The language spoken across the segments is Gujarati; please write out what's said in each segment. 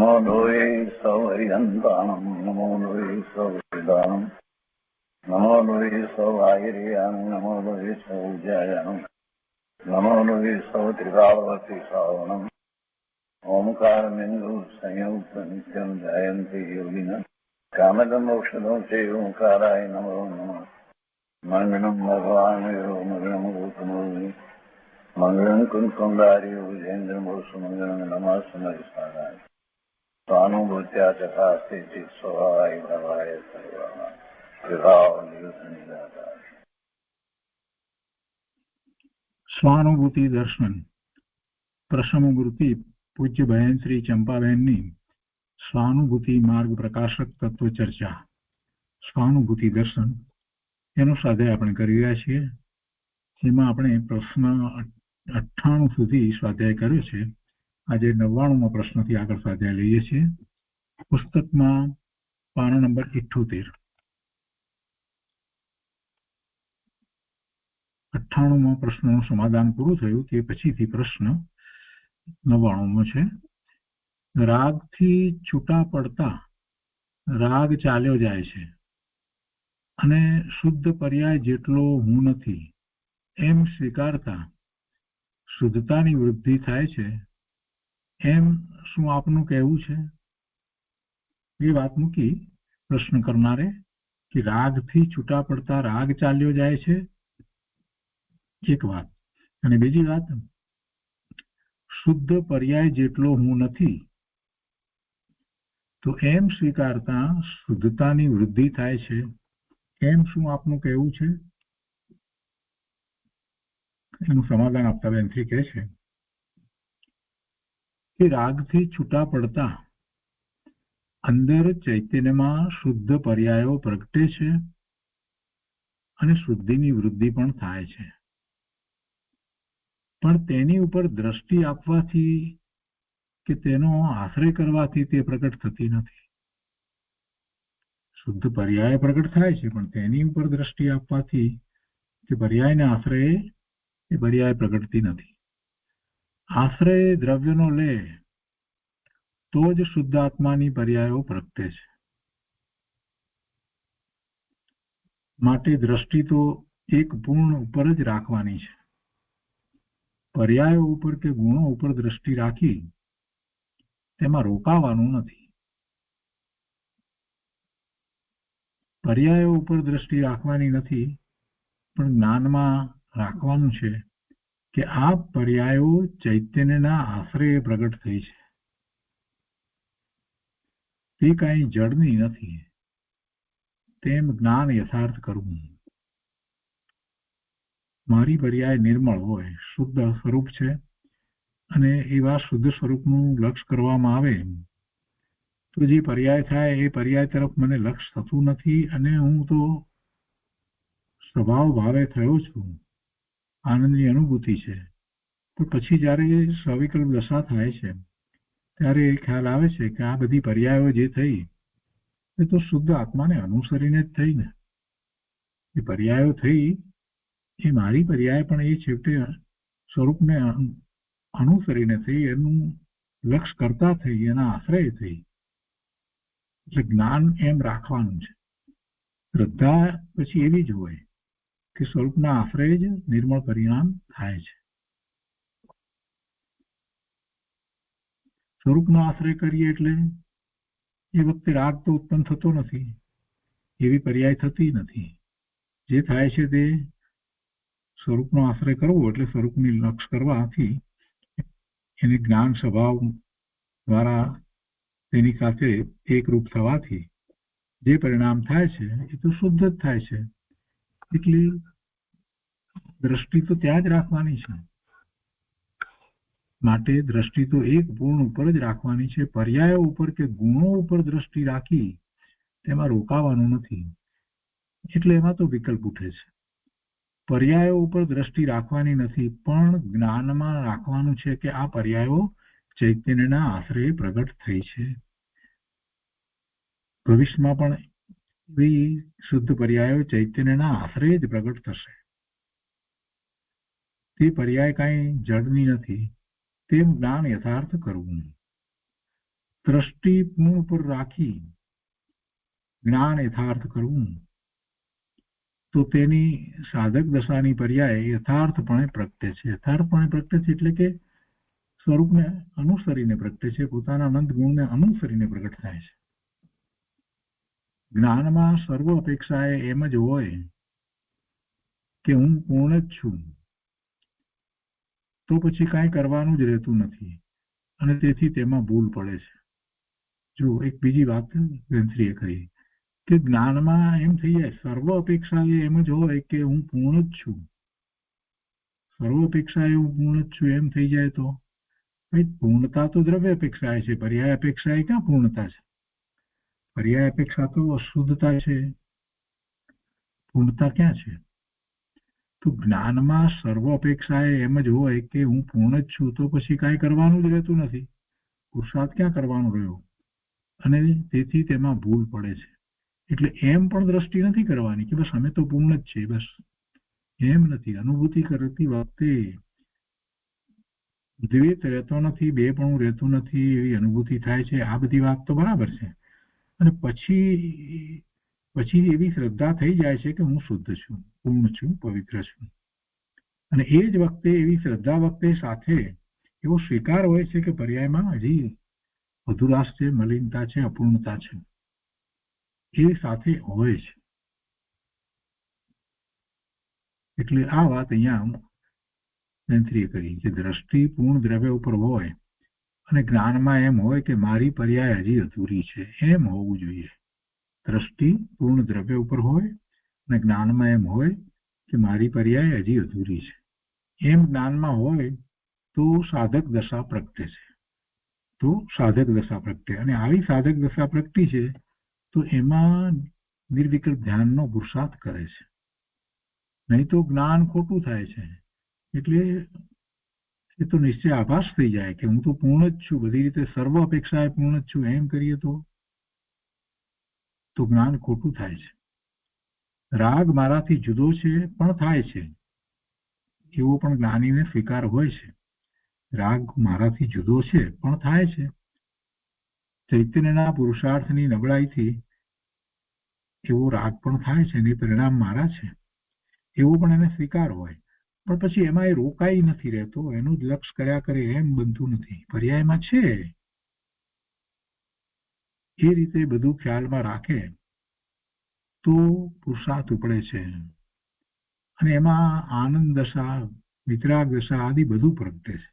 नमो लोये सौहरिहन्ताणं नमो लोये सौहृदानं नमो लोये सौभागिर्यानं नमो लोये सौज्यायानं नमो लोये सौत्रिकावती श्रावणम् ओंकारमिन्दु संयुक्त नित्यं जयन्ति योगिनः कामदमोक्षदं चैव ओंकाराय नमो नमः मङ्गलं भगवान् यो मङ्गलं गौतमोऽग्नि मङ्गलं कुन्कुण्डार्यो विजेन्द्रमोसुमङ्गलं नमः समयसाराय स्वानुभूत्या चकास्ते चित् स्वभावाय भवाय सर्वाः विभाव निदाताय। સ્વાનુભૂતિ દર્શન પ્રસમમૂર્તિ પૂજ્ય બહેન શ્રી ચંપાબહેનની સ્વાનુભૂતિ માર્ગ પ્રકાશક તત્વ ચર્ચા સ્વાનુભૂતિ દર્શન એનો સ્વાધ્યાય આપણે કરી રહ્યા છીએ, જેમાં આપણે પ્રશ્ન 98 સુધી સ્વાધ્યાય કર્યો છે. આજે 99મો પ્રશ્નથી આગળ સ્વાધ્યાય લઈએ છીએ. પુસ્તકમાં પાના નંબર 78. 98મા પ્રશ્નનું સમાધાન પૂરું થયું તે પછીથી પ્રશ્ન 99મો છે. રાગથી છૂટા પડતા રાગ ચાલ્યો જાય છે અને શુદ્ધ પર્યાય જેટલો હું નથી એમ સ્વીકારતા શુદ્ધતાની વૃદ્ધિ થાય છે, એમ શું આપનું કહેવું છે? એ વાત મૂકી પ્રશ્ન કરનારે કે રાગથી છૂટા પડતા રાગ ચાલ્યો જાય છે એક વાત, અને બીજી વાત શુદ્ધ પર્યાય જેટલો હું નથી તો એમ સ્વીકારતા શુદ્ધતાની વૃદ્ધિ થાય છે, એમ શું આપનું કહેવું છે? એનું સમાધાન આપતા બેનથી કહે છે કે રાગથી છૂટા પડતા અંદર ચૈતન્યમાં શુદ્ધ પર્યાયો પ્રગટે છે અને શુદ્ધિની વૃદ્ધિ પણ થાય છે, પણ તેની ઉપર દ્રષ્ટિ આપવાથી કે તેનો આશ્રય કરવાથી તે પ્રગટ થતી નથી. શુદ્ધ પર્યાય પ્રગટ થાય છે, પણ તેની ઉપર દ્રષ્ટિ આપવાથી કે પર્યાયને આશ્રય એ પર્યાય પ્રગટતી નથી. આશ્રય દ્રવ્યનો લે તો જ શુદ્ધ આત્માની પર્યાયો પ્રગટે છે. માટે દ્રષ્ટિ તો એક પૂર્ણ ઉપર જ રાખવાની છે. પર્યાયો ઉપર કે ગુણો ઉપર દ્રષ્ટિ રાખી તેમાં રોકાવાનું નથી. પર્યાયો ઉપર દ્રષ્ટિ રાખવાની નથી, પણ જ્ઞાનમાં રાખવાનું છે કે આ પર્યાયો ચૈતન્યના આશ્રયે પ્રગટ થઈ છે, તે કાંઈ જડની નથી તેમ જ્ઞાન યથાર્થ કરવું. મારી પર્યાય નિર્મળ હોય શુદ્ધ સ્વરૂપ છે અને એવા શુદ્ધ સ્વરૂપનું લક્ષ કરવામાં આવે તો જે પર્યાય થાય એ પર્યાય તરફ મને લક્ષ થતું નથી અને હું તો સ્વભાવ ભાવે થયો છું, આનંદની અનુભૂતિ છે. તો પછી જ્યારે સવિકલ્પ દશા થાય છે ત્યારે એ ખ્યાલ આવે છે કે આ બધી પર્યાયો જે થઈ એ તો શુદ્ધ આત્માને અનુસરીને જ થઈ ને. એ પર્યાયો થઈ એ મારી પર્યાય પણ એ છેવટે સ્વરૂપને અનુસરીને થઈ, એનું લક્ષ કરતા થઈ, એના આશ્રય થઈ. એટલે જ્ઞાન એમ રાખવાનું છે. શ્રદ્ધા પછી એવી જ હોય કે સ્વરૂપના આશ્રય જ નિર્મળ પરિણામ થાય છે. સ્વરૂપનો આશ્રય કરીએ એટલે એ વખતે રાગ તો ઉત્પન્ન થતો નથી, એવી પર્યાય થતી નથી. જે થાય છે તે સ્વરૂપનો આશ્રય કરવો એટલે સ્વરૂપની લક્ષ કરવાથી એને જ્ઞાન સ્વભાવ દ્વારા તેની સાથે એકરૂપ થવાથી જે પરિણામ થાય છે એ તો શુદ્ધ જ થાય છે. એટલે દ્રષ્ટિ તો ત્યાં જ રાખવાની છે. માટે દ્રષ્ટિ તો એક પૂર્ણ ઉપર જ રાખવાની છે. પર્યાયો ઉપર કે ગુણો ઉપર દ્રષ્ટિ રાખી તેમાં રોકાવાનું નથી. એટલે એમાં તો વિકલ્પ ઉઠે છે. પર્યાયો ઉપર દ્રષ્ટિ રાખવાની નથી, પણ જ્ઞાનમાં રાખવાનું છે કે આ પર્યાયો ચૈતન્યના આશ્રયે પ્રગટ થઈ છે. ભવિષ્યમાં પણ એવી શુદ્ધ પર્યાયો ચૈતન્યના આશ્રયે જ પ્રગટ થશે. તે પર્યાય કાંઈ જડની નથી તેમ જ્ઞાન યથાર્થ કરવું. દ્રષ્ટિ પૂર્ણ પર રાખી જ્ઞાન યથાર્થ કરવું તો તેની સાધક દશાની પર્યાય યથાર્થપણે પ્રગટે છે. યથાર્થપણે પ્રગટે છે એટલે કે સ્વરૂપને અનુસરીને પ્રગટે છે, પોતાના અનંત ગુણને અનુસરીને પ્રગટ થાય છે. જ્ઞાનમાં સર્વ અપેક્ષાએ એમ જ હોય કે હું પૂર્ણ જ છું, તો પછી કાંઈ કરવાનું જ રહેતું નથી અને તેથી તેમાં ભૂલ પડે છે. જો એક બીજી વાત વેન્થરીએ કહી કે જ્ઞાનમાં એમ થઈ જાય સર્વ અપેક્ષા એમ જ હોય કે હું પૂર્ણ જ છું, સર્વ અપેક્ષા હું પૂર્ણ જ છું એમ થઈ જાય તો ભાઈ પૂર્ણતા તો દ્રવ્ય અપેક્ષા છે, પર્યાય અપેક્ષા એ ક્યાં પૂર્ણતા છે? પર્યાય અપેક્ષા તો અશુદ્ધતા છે, પૂર્ણતા ક્યાં છે? તો જ્ઞાનમાં સર્વ અપેક્ષા એમ જ હોય કે હું પૂર્ણ જ છું, તો પછી કાંઈ કરવાનું જ રહેતું નથી, પુરુષાર્થ ક્યાં કરવાનો રહ્યો અને તેથી તેમાં ભૂલ પડે છે. એટલે એમ પણ દ્રષ્ટિ નથી કરવાની કે બસ અમે તો પૂર્ણ જ છે, બસ એમ નથી. અનુભૂતિ કરતી વખતે દ્વૈત રહેતો નથી, બે પણ રહેતું નથી એવી અનુભૂતિ થાય છે. આ બધી વાત તો બરાબર છે. અને પછી એવી શ્રદ્ધા થઈ જાય છે કે હું શુદ્ધ છું, પૂર્ણ છું, પવિત્ર છું. અને એ જ વખતે એવી શ્રદ્ધા વખતે સાથે એવો સ્વીકાર હોય છે કે પર્યાયમાં હજી અધુરાશ છે, મલિનતા છે, અપૂર્ણતા છે, એ સાથે હોય છે. એટલે આ વાત અહીંયા વેન્થરીએ કરી કે દ્રષ્ટિ પૂર્ણ દ્રવ્ય ઉપર હોય અને જ્ઞાનમાં એમ હોય કે મારી પર્યાય હજી અધૂરી છે, એમ હોવું જોઈએ. દ્રષ્ટિ પૂર્ણ દ્રવ્ય ઉપર હોય અને જ્ઞાનમાં એમ હોય કે મારી પર્યાય હજી અધૂરી છે, એમ જ્ઞાનમાં હોય તો સાધક દશા પ્રગટે છે. તો સાધક દશા પ્રગટે અને આવી સાધક દશા પ્રગટી છે તો એમાં નિર્વિકલ્પ ધ્યાનનો પુરુષાર્થ કરે છે, નહીં તો જ્ઞાન ખોટું થાય છે. એટલે એ તો નિશ્ચય આભાસ થઈ જાય કે હું તો પૂર્ણ જ છું, બધી રીતે સર્વ અપેક્ષાએ પૂર્ણ જ છું એમ કરીએ તો જ્ઞાન ખોટું થાય છે. રાગ મારાથી જુદો છે પણ થાય છે એવો પણ જ્ઞાનીને સ્વીકાર હોય છે. રાગ મારાથી જુદો છે પણ થાય છે, ચૈતન્યના પુરુષાર્થની નબળાઈથી એવો રાગ પણ થાય છે ને પરિણામ મારા છે એવો પણ એને સ્વીકાર હોય. પણ પછી એમાં એ રોકાઈ નથી રહેતો, એનું જ લક્ષ કર્યા કરે એમ બનતું નથી. પર્યાયમાં છે એ રીતે બધું ખ્યાલમાં રાખે તો પુરુષાર્થ ઉપડે છે અને એમાં આનંદ દશા, વિતરાગ દશા આદિ બધું પ્રગટે છે.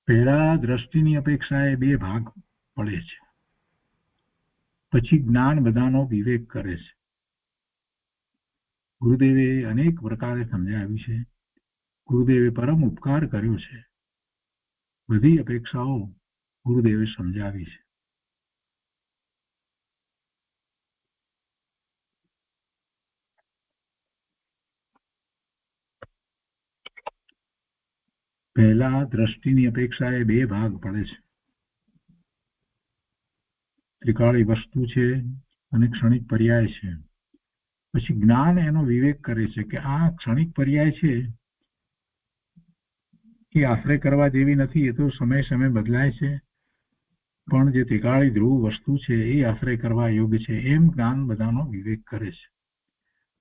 પહેલા દ્રષ્ટિની અપેક્ષાએ બે ભાગ પડે છે, પછી જ્ઞાન બધાનો વિવેક કરે છે. ગુરુદેવે અનેક પ્રકારે સમજાવ્યું છે. ગુરુદેવે પરમ ઉપકાર કર્યો છે. બધી અપેક્ષાઓ ગુરુદેવે સમજાવી છે. પહેલા દ્રષ્ટિની અપેક્ષાએ બે ભાગ પડે છે. ત્રિકાળી વસ્તુ છે અને ક્ષણિક પર્યાય છે. પછી જ્ઞાન એનો વિવેક કરે છે કે આ ક્ષણિક પર્યાય છે એ આશ્રય કરવા જેવી નથી, એ તો સમય સમય બદલાય છે, પણ જે ત્રિકાળી ધ્રુવ વસ્તુ છે એ આશ્રય કરવા યોગ્ય છે. એમ જ્ઞાન બધાનો વિવેક કરે છે.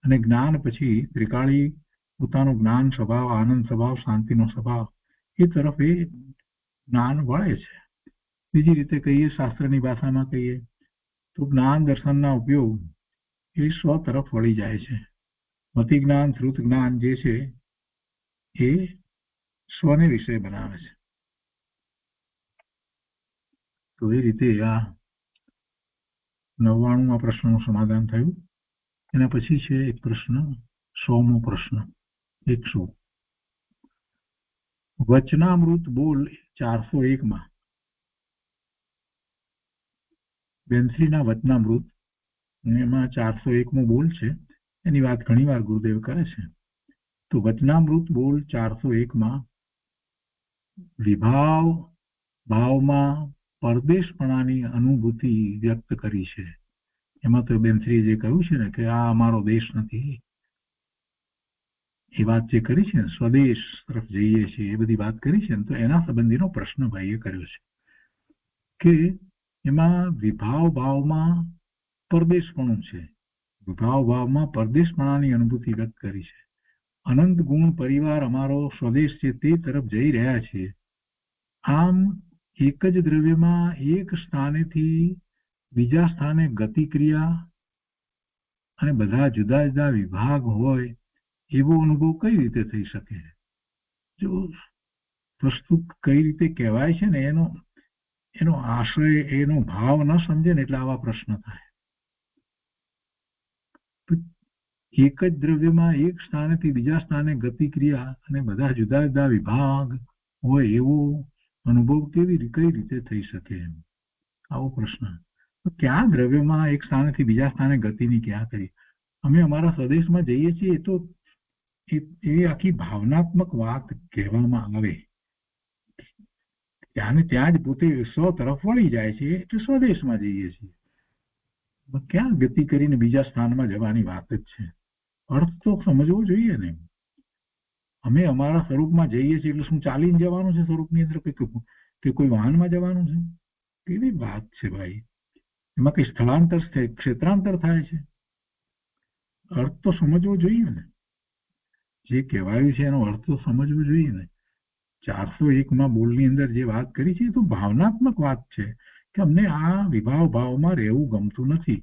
અને જ્ઞાન પછી ત્રિકાળી પોતાનો જ્ઞાન સ્વભાવ, આનંદ સ્વભાવ, શાંતિનો સ્વભાવ એ તરફ એ જ્ઞાન વળે છે. બીજી રીતે કહીએ, શાસ્ત્રની ભાષામાં કહીએ તો જ્ઞાન દર્શનના ઉપયોગ એ સ્વ તરફ વળી જાય છે. મતિ જ્ઞાન, શ્રુત જ્ઞાન જે છે એ સ્વને વિષય બનાવે છે. તો એ રીતે આ 99મા પ્રશ્નનું સમાધાન થયું. એના પછી છે એક પ્રશ્ન, 100મો પ્રશ્ન, 100. વચનામૃત બોલ 401માં બેન્થલીના વચનામૃત એમાં 401મો બોલ છે, એની વાત ઘણી વાર ગુરુદેવ કરે છે. તો વચનામૃત બોલ 401માં વિભાવ ભાવમાં પરદેશપણાની અનુભૂતિ વ્યક્ત કરી છે. એમાં તો બેન્થલીએ જે કહ્યું છે ને કે આ અમારો દેશ નથી, એ વાત જે કરી છે ને, સ્વદેશ તરફ જઈએ છીએ એ બધી વાત કરી છે ને, તો એના સંબંધીનો પ્રશ્ન ભાઈએ કર્યો છે કે એમાં વિભાવ ભાવમાં પરદેશપણું છે, વિભાવ ભાવમાં પરદેશપણાની અનુભૂતિ વ્યક્ત કરી છે. અનંત ગુણ પરિવાર અમારો સ્વદેશ છે તે તરફ જઈ રહ્યા છીએ. આમ એક જ દ્રવ્યમાં એક સ્થાનેથી બીજા સ્થાને ગતિ ક્રિયા અને બધા જુદા જુદા વિભાગ હોય એવો અનુભવ કઈ રીતે થઈ શકે? જો વસ્તુ કઈ રીતે કહેવાય છે ને એનો આશય, એનો ભાવ ન સમજે ને એટલે આવા પ્રશ્ન થાય. એક જ દ્રવ્યમાં એક સ્થાનેથી બીજા સ્થાને ગતિ ક્રિયા અને બધા જુદા જુદા વિભાગ હોય એવો અનુભવ કઈ રીતે થઈ શકે? આવો પ્રશ્ન. ક્યાં દ્રવ્યમાં એક સ્થાનેથી બીજા સ્થાને ગતિની ક્યાં કરી? અમે અમારા સ્વદેશમાં જઈએ છીએ તો એ આખી ભાવનાત્મક વાત કહેવામાં આવે, ત્યાં જ પોતે સ્વ તરફ વળી જાય છે એટલે સ્વદેશમાં જઈએ છીએ. ક્યાં ગતિ કરીને બીજા સ્થાનમાં જવાની વાત જ છે? અર્થ તો સમજવો જોઈએ ને. અમે અમારા સ્વરૂપમાં જઈએ છીએ એટલે શું ચાલીને જવાનું છે સ્વરૂપની અંદર, કે કોઈ વાહનમાં જવાનું છે? કેવી વાત છે ભાઈ? એમાં કઈ સ્થળાંતર, ક્ષેત્રાંતર થાય છે? અર્થ તો સમજવો જોઈએ ને. જે કહેવાયું છે એનો અર્થ તો સમજવો જોઈએ ને. 401માં બોલની અંદર જે વાત કરી છે એ તો ભાવનાત્મક વાત છે કે અમને આ વિભાવ ભાવમાં રહેવું ગમતું નથી,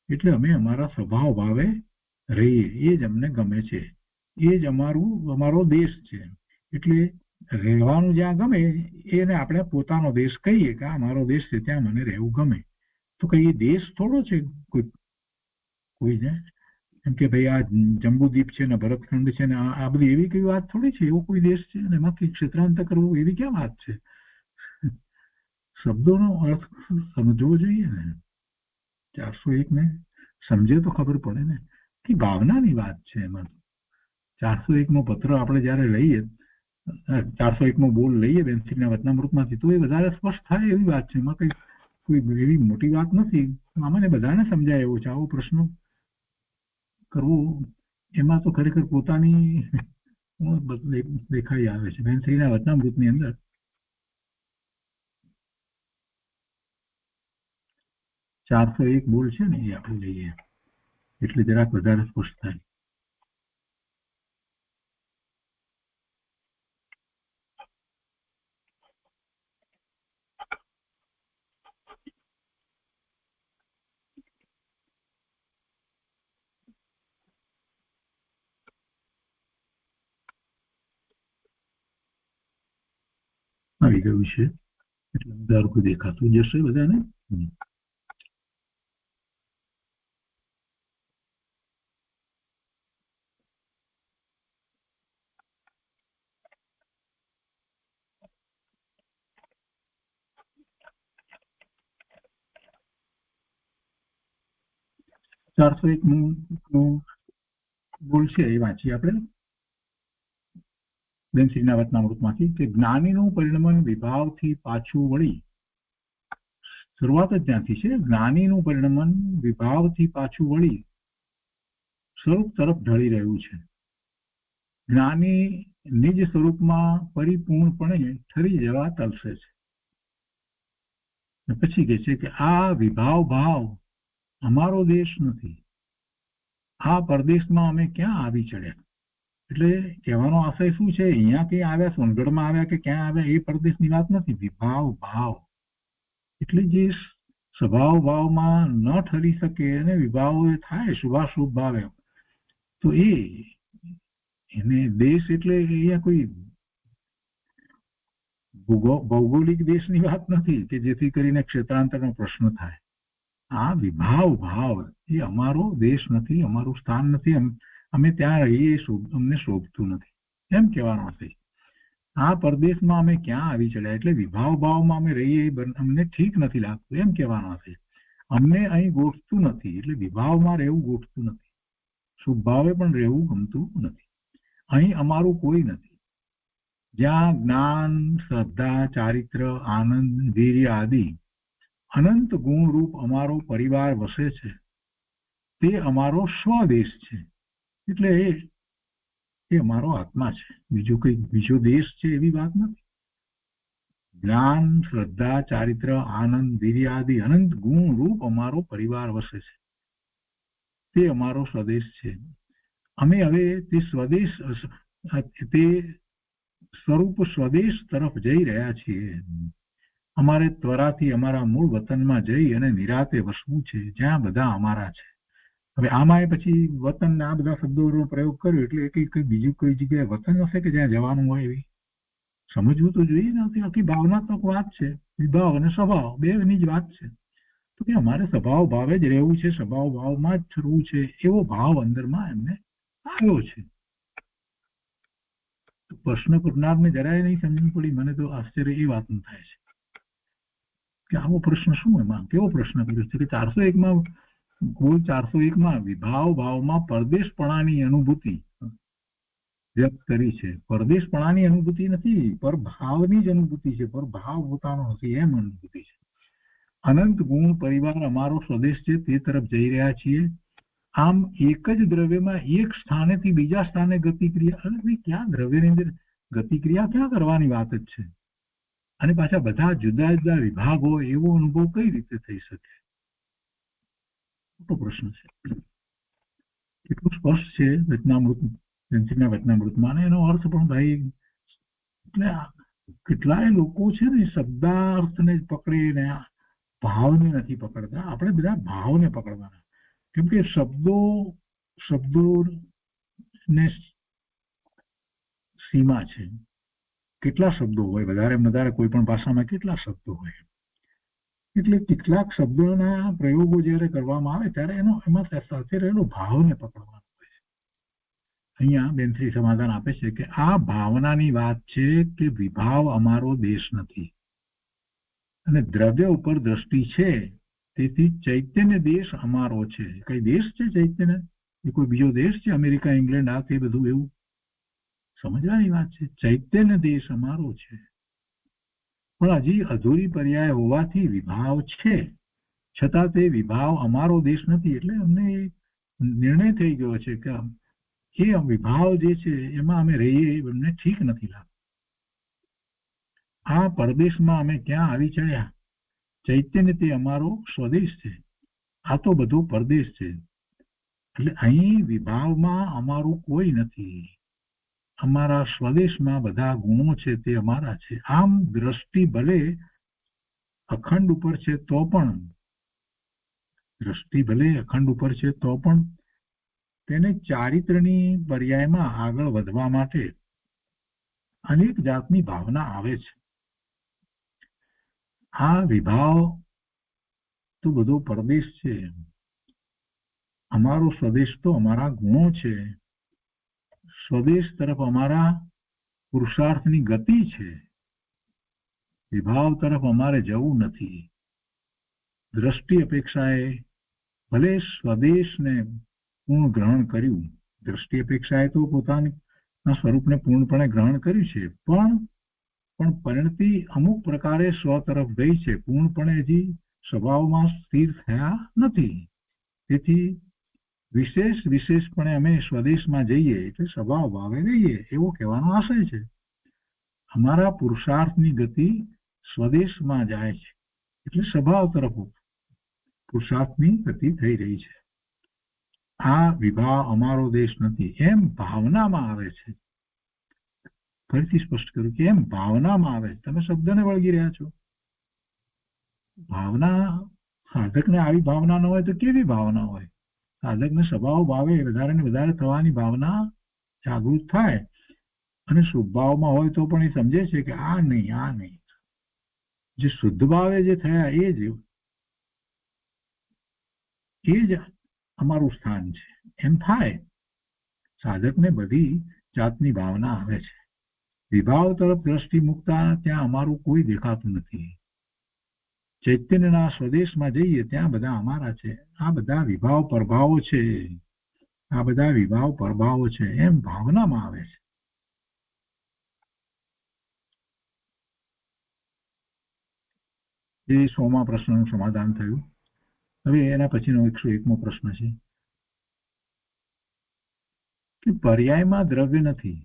એટલે અમે અમારા સ્વભાવ ભાવે રહીએ, એ જ અમને ગમે છે, એ જ અમારો દેશ છે. એટલે રહેવાનું જ્યાં ગમે એને આપણે પોતાનો દેશ કહીએ કે આ મારો દેશ છે, ત્યાં મને રહેવું ગમે. તો કઈ એ દેશ થોડો છે કોઈને? એમ કે ભાઈ આ જંબુદ્વીપ છે ને, ભરતખંડ છે ને, આ બધી એવી કઈ વાત થોડી છે? એવો કોઈ દેશ છે અને એમાં કઈ ક્ષેત્રાંતર કરવું એવી ક્યાં વાત છે? શબ્દોનો અર્થ સમજવો જોઈએ ને. 401 ને સમજે તો ખબર પડે ને કે ભાવનાની વાત છે એમાં. 401નો પત્ર આપણે જયારે લઈએ, 401નો બોલ લઈએ બેનશીના વચનામૃતમાંથી, તો એ વધારે સ્પષ્ટ થાય એવી વાત છે. એમાં કોઈ એવી મોટી વાત નથી. આમાં બધાને સમજાય એવો છે. આવો પ્રશ્ન કરવો એમાં તો ખરેખર પોતાની દેખાઈ આવે છે. બેનશ્રીના વચનામૃતની અંદર 401 બોલ છે ને, એ આપણે લઈએ એટલે જરાક વધારે સ્પષ્ટ થાય. આવી ગયું છે એટલે ધારકો દેખાતું જશે બધાને. ચારસો એક બોલ છે એ વાંચીએ આપણે બેનશ્રીના વચનામૃતમાંથી કે જ્ઞાનીનું પરિણમન વિભાવથી પાછું વળી, શરૂઆત જ ત્યાંથી છે. જ્ઞાનીનું પરિણમન વિભાવથી પાછું વળી સ્વરૂપ તરફ ઢળી રહ્યું છે. જ્ઞાની નિજ સ્વરૂપમાં પરિપૂર્ણપણે ઠરી જવા તલસે છે. પછી કહે છે કે આ વિભાવ ભાવ અમારો દેશ નથી, આ પરદેશમાં અમે ક્યાં આવી ચડ્યા? એટલે કહેવાનો આશય શું છે? અહીંયા ક્યાં આવ્યા, સોનગઢમાં આવ્યા કે ક્યાં આવ્યા, એ પરદેશની વાત નથી. વિભાવ ભાવ એટલે જે સ્વભાવ ભાવમાં ન ઠરી શકે અને વિભાવ થાય શુભાશુભ ભાવે, તો એને દેશ એટલે અહીંયા કોઈ ભૌગોલિક દેશની વાત નથી કે જેથી કરીને ક્ષેત્રાંતરનો પ્રશ્ન થાય. આ વિભાવ ભાવ એ અમારો દેશ નથી, અમારું સ્થાન નથી, અમે ત્યાં રહીએ, અમને શોભતું નથી, એમ કહેવાનું હશે. આ પરદેશમાં અમે ક્યાં આવી ચડ્યા? એટલે વિભાવ ભાવમાં અમે રહીએ અમને ઠીક નથી લાગતું, એમ કહેવાનું હશે. અમને અહીં ગોઠતું નથી, એટલે વિભાવમાં રહેવું ગોઠતું નથી, શુભ ભાવે પણ રહેવું ગમતું નથી. અહીં અમારું કોઈ નથી. જ્યાં જ્ઞાન, શ્રદ્ધા, ચારિત્ર, આનંદ, વીર્ય આદિ અનંત ગુણરૂપ અમારો પરિવાર વસે છે તે અમારો સ્વદેશ છે. એટલે એ અમારો આત્મા છે, બીજો દેશ છે એવી વાત નથી. જ્ઞાન, શ્રદ્ધા, ચારિત્ર, આનંદ, વીર્ય આદિ અનંત ગુણ રૂપ અમારો પરિવાર વસે છે. તે અમારો સ્વદેશ છે. અમે હવે તે સ્વરૂપ સ્વદેશ તરફ જઈ રહ્યા છીએ. અમારે ત્વરાથી અમારા મૂળ વતનમાં જઈ અને નિરાતે વસવું છે, જ્યાં બધા અમારા છે. હવે આમાં પછી વતન આ બધા શબ્દોનો પ્રયોગ કર્યો એટલે કઈ બીજું કઈ જગ્યાએ વતન હશે કે જ્યાં જવાનું હોય એવી સમજવું તો જોઈએ ને. આખી ભાવનાત્મક વાત છે. વિભાવ અને સ્વભાવ બેની જ વાત છે. તો કે અમારે સ્વભાવ ભાવે જ રહેવું છે, સ્વભાવ ભાવમાં જ ફરવું છે, એવો ભાવ અંદરમાં એમને આવ્યો છે. પ્રશ્ન કરનારને જરાય નહીં સમજણ પડી. મને તો આશ્ચર્ય એ વાતનું થાય છે કે આવો પ્રશ્ન શું એમાં કેવો પ્રશ્ન કર્યો છે કે 401માં વિભાવ ભાવમાં પરદેશપણાની અનુભૂતિ વ્યક્ત કરી છે. પરદેશપણાની અનુભૂતિ નથી, પર ભાવની જ અનુભૂતિ છે. પર ભાવ પોતાનો નથી એમ અનુભૂતિ છે. અનંત ગુણ પરિવાર અમારો સ્વદેશ છે, તે તરફ જઈ રહ્યા છીએ. આમ એક જ દ્રવ્યમાં એક સ્થાનેથી બીજા સ્થાને ગતિક્રિયા, અને ક્યાં દ્રવ્યની અંદર ગતિક્રિયા ક્યાં કરવાની વાત જ છે? અને પાછા બધા જુદા જુદા વિભાગ હોય એવો અનુભવ કઈ રીતે થઈ શકે? મોટો પ્રશ્ન છે. કેટલું સ્પષ્ટ છે વચનામૃતમાં. એનો અર્થ પણ ભાઈ એટલે કેટલાય લોકો છે ને શબ્દાર્થને પકડીને ભાવને નથી પકડતા. આપણે બધા ભાવને પકડવાના. કેમ કે શબ્દો ને સીમા છે. કેટલા શબ્દો હોય, વધારે કોઈ પણ ભાષામાં કેટલા શબ્દો હોય, એટલે કેટલાક શબ્દોના પ્રયોગો જ્યારે કરવામાં આવે ત્યારે એમાં સાથે રહેલો ભાવને પકડવાનો હોય છે. અહીંયા બેનશ્રી સમાધાન આપે છે કે આ ભાવનાની વાત છે કે વિભાવ અમારો દેશ નથી અને દ્રવ્ય ઉપર દ્રષ્ટિ છે, તેથી ચૈતન્ય દેશ અમારો છે. કઈ દેશ છે ચૈતન્ય? એ કોઈ બીજો દેશ છે? અમેરિકા, ઇંગ્લેન્ડ, આ તે બધું એવું સમજવાની વાત છે. ચૈતન્ય દેશ અમારો છે. પણ હજી અધૂરી પર્યાય હોવાથી વિભાવ છે, છતાં તે વિભાવ અમારો દેશ નથી. એટલે અમને નિર્ણય થઈ ગયો છે કે એ વિભાવ જે છે એમાં અમે રહીએ અમને ઠીક નથી લાગતું. આ પરદેશમાં અમે ક્યાં આવી ચડ્યા? ચૈતન્ય તે અમારો સ્વદેશ છે, આ તો બધો પરદેશ છે. એટલે અહીં વિભાવમાં અમારું કોઈ નથી. અમારા સ્વદેશમાં બધા ગુણો છે તે અમારા છે. આમ દ્રષ્ટિ ભલે અખંડ ઉપર છે તો પણ તેને ચારિત્રની પર્યાયમાં આગળ વધવા માટે અનેક જાતની ભાવના આવે છે. આ વિભાવ તો બધો પરદેશ છે, અમારો સ્વદેશ તો અમારા ગુણો છે. સ્વદેશ તરફ અમારા પુરુષાર્થની ગતિ છે. વિભાવ તરફ અમારે જવું નથી. દ્રષ્ટિ અપેક્ષાએ ભલે સ્વદેશને પૂર્ણ ગ્રહણ કર્યું, દ્રષ્ટિ અપેક્ષાએ તો પોતાના સ્વરૂપને પૂર્ણપણે ગ્રહણ કર્યું છે, પણ પરિણતિ અમુક પ્રકારે સ્વ તરફ ગઈ છે. પૂર્ણપણે હજી સ્વભાવમાં સ્થિર થયા નથી. તેથી વિશેષપણે અમે સ્વદેશમાં જઈએ એટલે સ્વભાવ ભાવે રહીએ એવો કહેવાનો આશય છે. અમારા પુરુષાર્થની ગતિ સ્વદેશમાં જાય છે એટલે સ્વભાવ તરફ પુરુષાર્થની ગતિ થઈ રહી છે. આ વિભાવ અમારો દેશ નથી એમ ભાવનામાં આવે છે. ફરીથી સ્પષ્ટ કર્યું કે એમ ભાવનામાં આવે છે. તમે શબ્દને વળગી રહ્યા છો. ભાવના, સાધકને આવી ભાવના ન હોય તો કેવી ભાવના હોય? સાધકને સ્વભાવ ભાવે વધારે ને વધારે થવાની ભાવના જાગૃત થાય, અને શુભભાવમાં હોય તો પણ એ સમજે છે કે આ નહીં. જે શુદ્ધ ભાવે જે થયા એ જ અમારું સ્થાન છે એમ થાય. સાધકને બધી જાતની ભાવના આવે છે. વિભાવ તરફ દ્રષ્ટિ મૂકતા ત્યાં અમારું કોઈ દેખાતું નથી. ચૈતન્યના સ્વદેશમાં જઈએ ત્યાં બધા અમારા છે. આ બધા વિભાવ પરભાવો છે એમ ભાવનામાં આવે છે. એ 100મા પ્રશ્નનું સમાધાન થયું. હવે એના પછીનો 101મો પ્રશ્ન છે. કે પર્યાયમાં દ્રવ્ય નથી,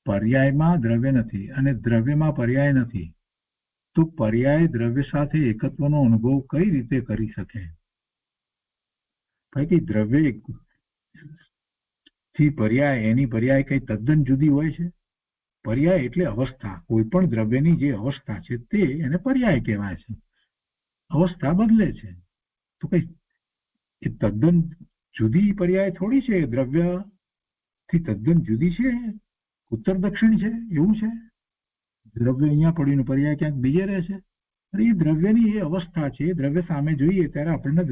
પર્યાયમાં દ્રવ્ય નથી અને દ્રવ્યમાં પર્યાય નથી, તો પર્યાય દ્રવ્ય સાથે એકત્વનો અનુભવ કઈ રીતે કરી શકે? ભાઈ દ્રવ્ય થી પર્યાય, એની પર્યાય કઈ તદ્દન જુદી હોય છે? પર્યાય એટલે અવસ્થા, કોઈ પણ દ્રવ્યની જે અવસ્થા છે તે એને પર્યાય કહેવાય છે. અવસ્થા બદલે છે તો કઈ એ તદ્દન જુદી પર્યાય થોડી છે, દ્રવ્ય થી તદ્દન જુદી છે, ઉત્તર દક્ષિણ છે એવું છે? દ્રવ્ય અહીંયા પડ્યું, પર્યાય ક્યાંક બીજે રહે છે? અરે એ દ્રવ્યની એ અવસ્થા છે, દ્રવ્ય સામે જોઈએ ત્યારે આપણને